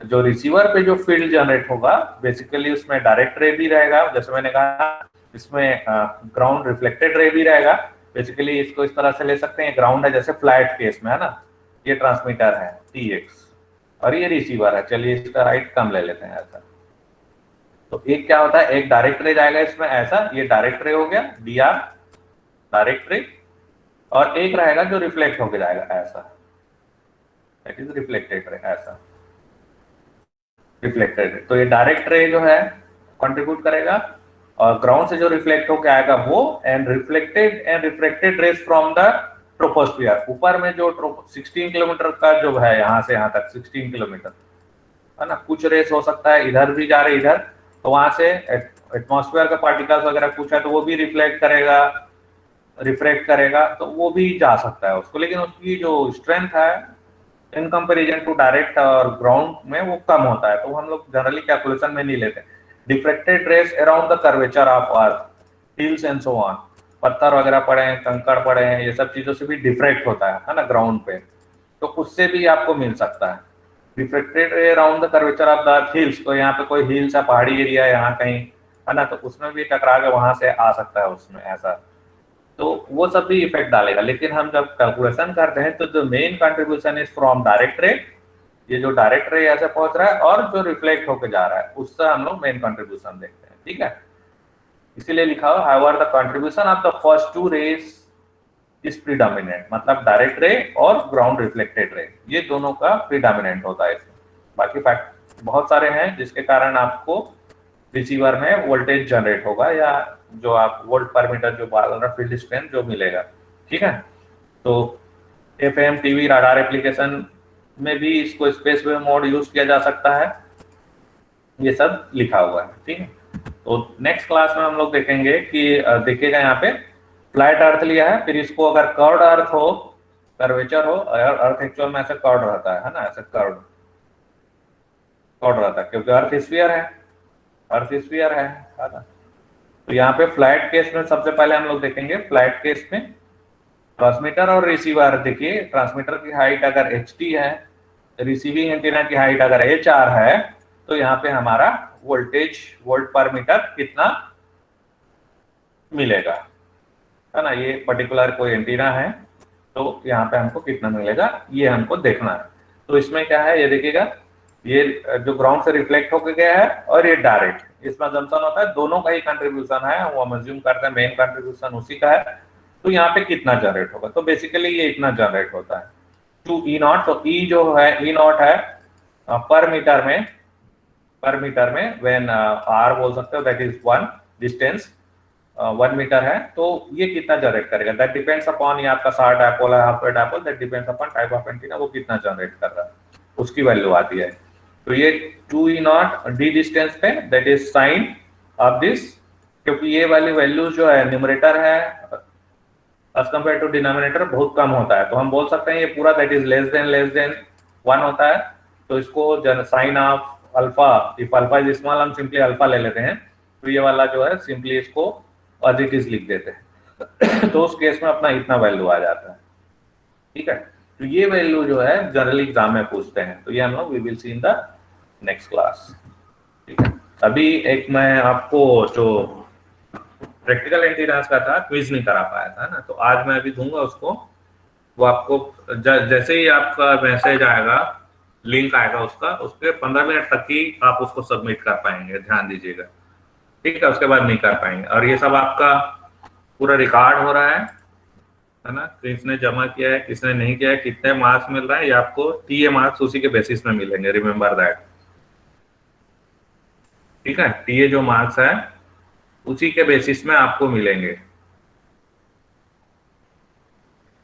जो रिसीवर पे जो फील्ड जनरेट होगा, बेसिकली उसमें डायरेक्ट रे भी रहेगा, जैसे मैंने कहा इसमें ग्राउंड रिफ्लेक्टेड रे भी रहेगा। बेसिकली इसको इस तरह से ले सकते हैं, ग्राउंड है जैसे फ्लैट केस में, है ना, ये ट्रांसमीटर है TX और ये रिसीवर है, चलिए इसका राइट कम ले लेते हैं ऐसा। तो एक क्या होता है, एक डायरेक्ट रे जाएगा इसमें ऐसा, ये डायरेक्ट रे हो गया DR डायरेक्ट रे, और एक रहेगा जो रिफ्लेक्ट होके जाएगा ऐसा, दैट इज रिफ्लेक्टेड रे, ऐसा रिफ्लेक्टेड रे। तो ये डायरेक्ट रे जो है कंट्रीब्यूट करेगा, और ग्राउंड से जो रिफ्लेक्ट होके आएगा वो, and reflected rays from the troposphere, ऊपर में जो 16 किलोमीटर का जो है, यहाँ से यहाँ तक 16 किलोमीटर, है ना, कुछ रेस हो सकता है इधर भी जा रहे इधर, तो वहां से एटमॉस्फेयर का पार्टिकल्स वगैरह कुछ है तो वो भी रिफ्लेक्ट करेगा, रिफ्रेक्ट करेगा, तो वो भी जा सकता है उसको, लेकिन उसकी जो स्ट्रेंथ है इन कंपैरिजन टू डायरेक्ट और ग्राउंड में वो कम होता है, तो हम लोग जनरली कैलकुलेशन में नहीं लेते। Diffracted rays around the curvature of earth, hills and so on, पत्थर वगैरह पड़े हैं, कंकड़ पड़े हैं, ये सब चीजों से भी डिफ्रेक्ट होता है ना, ग्राउंड पे, तो उससे भी आपको मिल सकता है। डिफ्रेक्टेड रे around the curvature of the hills, तो यहाँ पे कोई हिल्स है, पहाड़ी एरिया है यहाँ कहीं, है ना, तो उसमें भी टकरा के वहां से आ सकता है उसमें ऐसा, तो वो सब भी इफेक्ट डालेगा। लेकिन हम जब कैलकुलेशन करते हैं तो जो main contribution is from direct रे, ये जो डायरेक्ट रे ऐसे पहुंच रहा है और जो रिफ्लेक्ट होकर जा रहा है, उससे हम लोग मेन कंट्रीब्यूशन देखते हैं। ठीक है, इसीलिए लिखा हो however the contribution of the first two rays is predominant, मतलब डायरेक्ट रे और ग्राउंड रिफ्लेक्टेड रे, ये दोनों का प्रीडोमिनेंट होता है इसमें। बाकी फैक्ट बहुत सारे हैं जिसके कारण आपको रिसीवर में वोल्टेज जनरेट होगा, या जो आप वोल्ट पर मीटर जो बाल रहा फील्ड स्ट्रेंथ जो मिलेगा। ठीक है, तो FM TV राडार एप्लीकेशन में भी इसको स्पेस वेव मोड यूज किया जा सकता है, ये सब लिखा हुआ है। ठीक है, तो नेक्स्ट क्लास में हम लोग देखेंगे कि देखिएगा यहाँ पे फ्लैट अर्थ लिया है, फिर इसको अगर कर्व्ड अर्थ हो, कर्वेचर हो, अर्थ एक्चुअल में ऐसे कर्व्ड रहता है ना, ऐसे कर्व्ड रहता है क्योंकि अर्थ स्फीयर है, अर्थ स्फीयर है ना। तो यहाँ पे फ्लैट केस में सबसे पहले हम लोग देखेंगे, फ्लैट केस में ट्रांसमीटर और रिसीवर, देखिए ट्रांसमीटर की हाइट अगर HT है, रिसीविंग एंटीना की हाइट अगर HR है, तो यहाँ पे हमारा वोल्टेज वोल्ट पर मीटर कितना मिलेगा, है ना, ये पर्टिकुलर कोई एंटीना है तो यहाँ पे हमको कितना मिलेगा ये हमको देखना है। तो इसमें क्या है ये देखिएगा, ये जो ग्राउंड से रिफ्लेक्ट होकर गया है और ये डायरेक्ट, इसमें जंक्शन होता है, दोनों का ही कंट्रीब्यूशन है, वो हम अज्यूम करते हैं मेन कंट्रीब्यूशन उसी का है। तो यहाँ पे कितना जनरेट होगा, तो बेसिकली ये इतना जनरेट होता है 2E0, तो E जो है E0 है पर मीटर में व्हेन R बोल सकते हो, दैट इज 1 डिस्टेंस 1 मीटर है, तो ये कितना जनरेट करेगा, दैट डिपेंड्स अपॉन, ये आपका शार्ट डायपोल है, half wave dipole, that depends upon type of antenna, वो कितना जनरेट कर रहा है उसकी वैल्यू आती है। तो ये 2E0 D डिस्टेंस पे, that is sine of this, क्योंकि ये वाली वैल्यू जो है न्यूमरेटर है एज कंपेयर टू डिनोमिनेटर बहुत कम होता है, तो हम बोल सकते हैं ये पूरा दैट इज लेस देन 1 होता है, तो इसको sine of alpha, if alpha is small हम सिंपली अल्फा ले लेते हैं, तो ये वाला जो है सिंपली इसको एज इट इज लिख देते हैं तो उस केस में अपना इतना वैल्यू आ जाता है। ठीक है, तो ये वैल्यू जो है जनरली एग्जाम में पूछते हैं, तो ये हम लोग we will see in the next class. ठीक है, अभी एक मैं आपको जो प्रैक्टिकल एंटीनास का था क्विज नहीं करा पाया था ना, तो आज मैं अभी दूंगा उसको, वो आपको जैसे ही आपका मैसेज आएगा, लिंक आएगा उसका, उसके 15 मिनट तक ही आप उसको सबमिट कर पाएंगे, ध्यान दीजिएगा। ठीक है, उसके बाद नहीं कर पाएंगे, और ये सब आपका पूरा रिकॉर्ड हो रहा है ना, किसने जमा किया है किसने नहीं किया है, कितने मार्क्स मिल रहा है, ये आपको TA मार्क्स उसी के बेसिस में मिलेंगे, रिमेम्बर दैट। ठीक है, टीए जो मार्क्स है उसी के बेसिस में आपको मिलेंगे।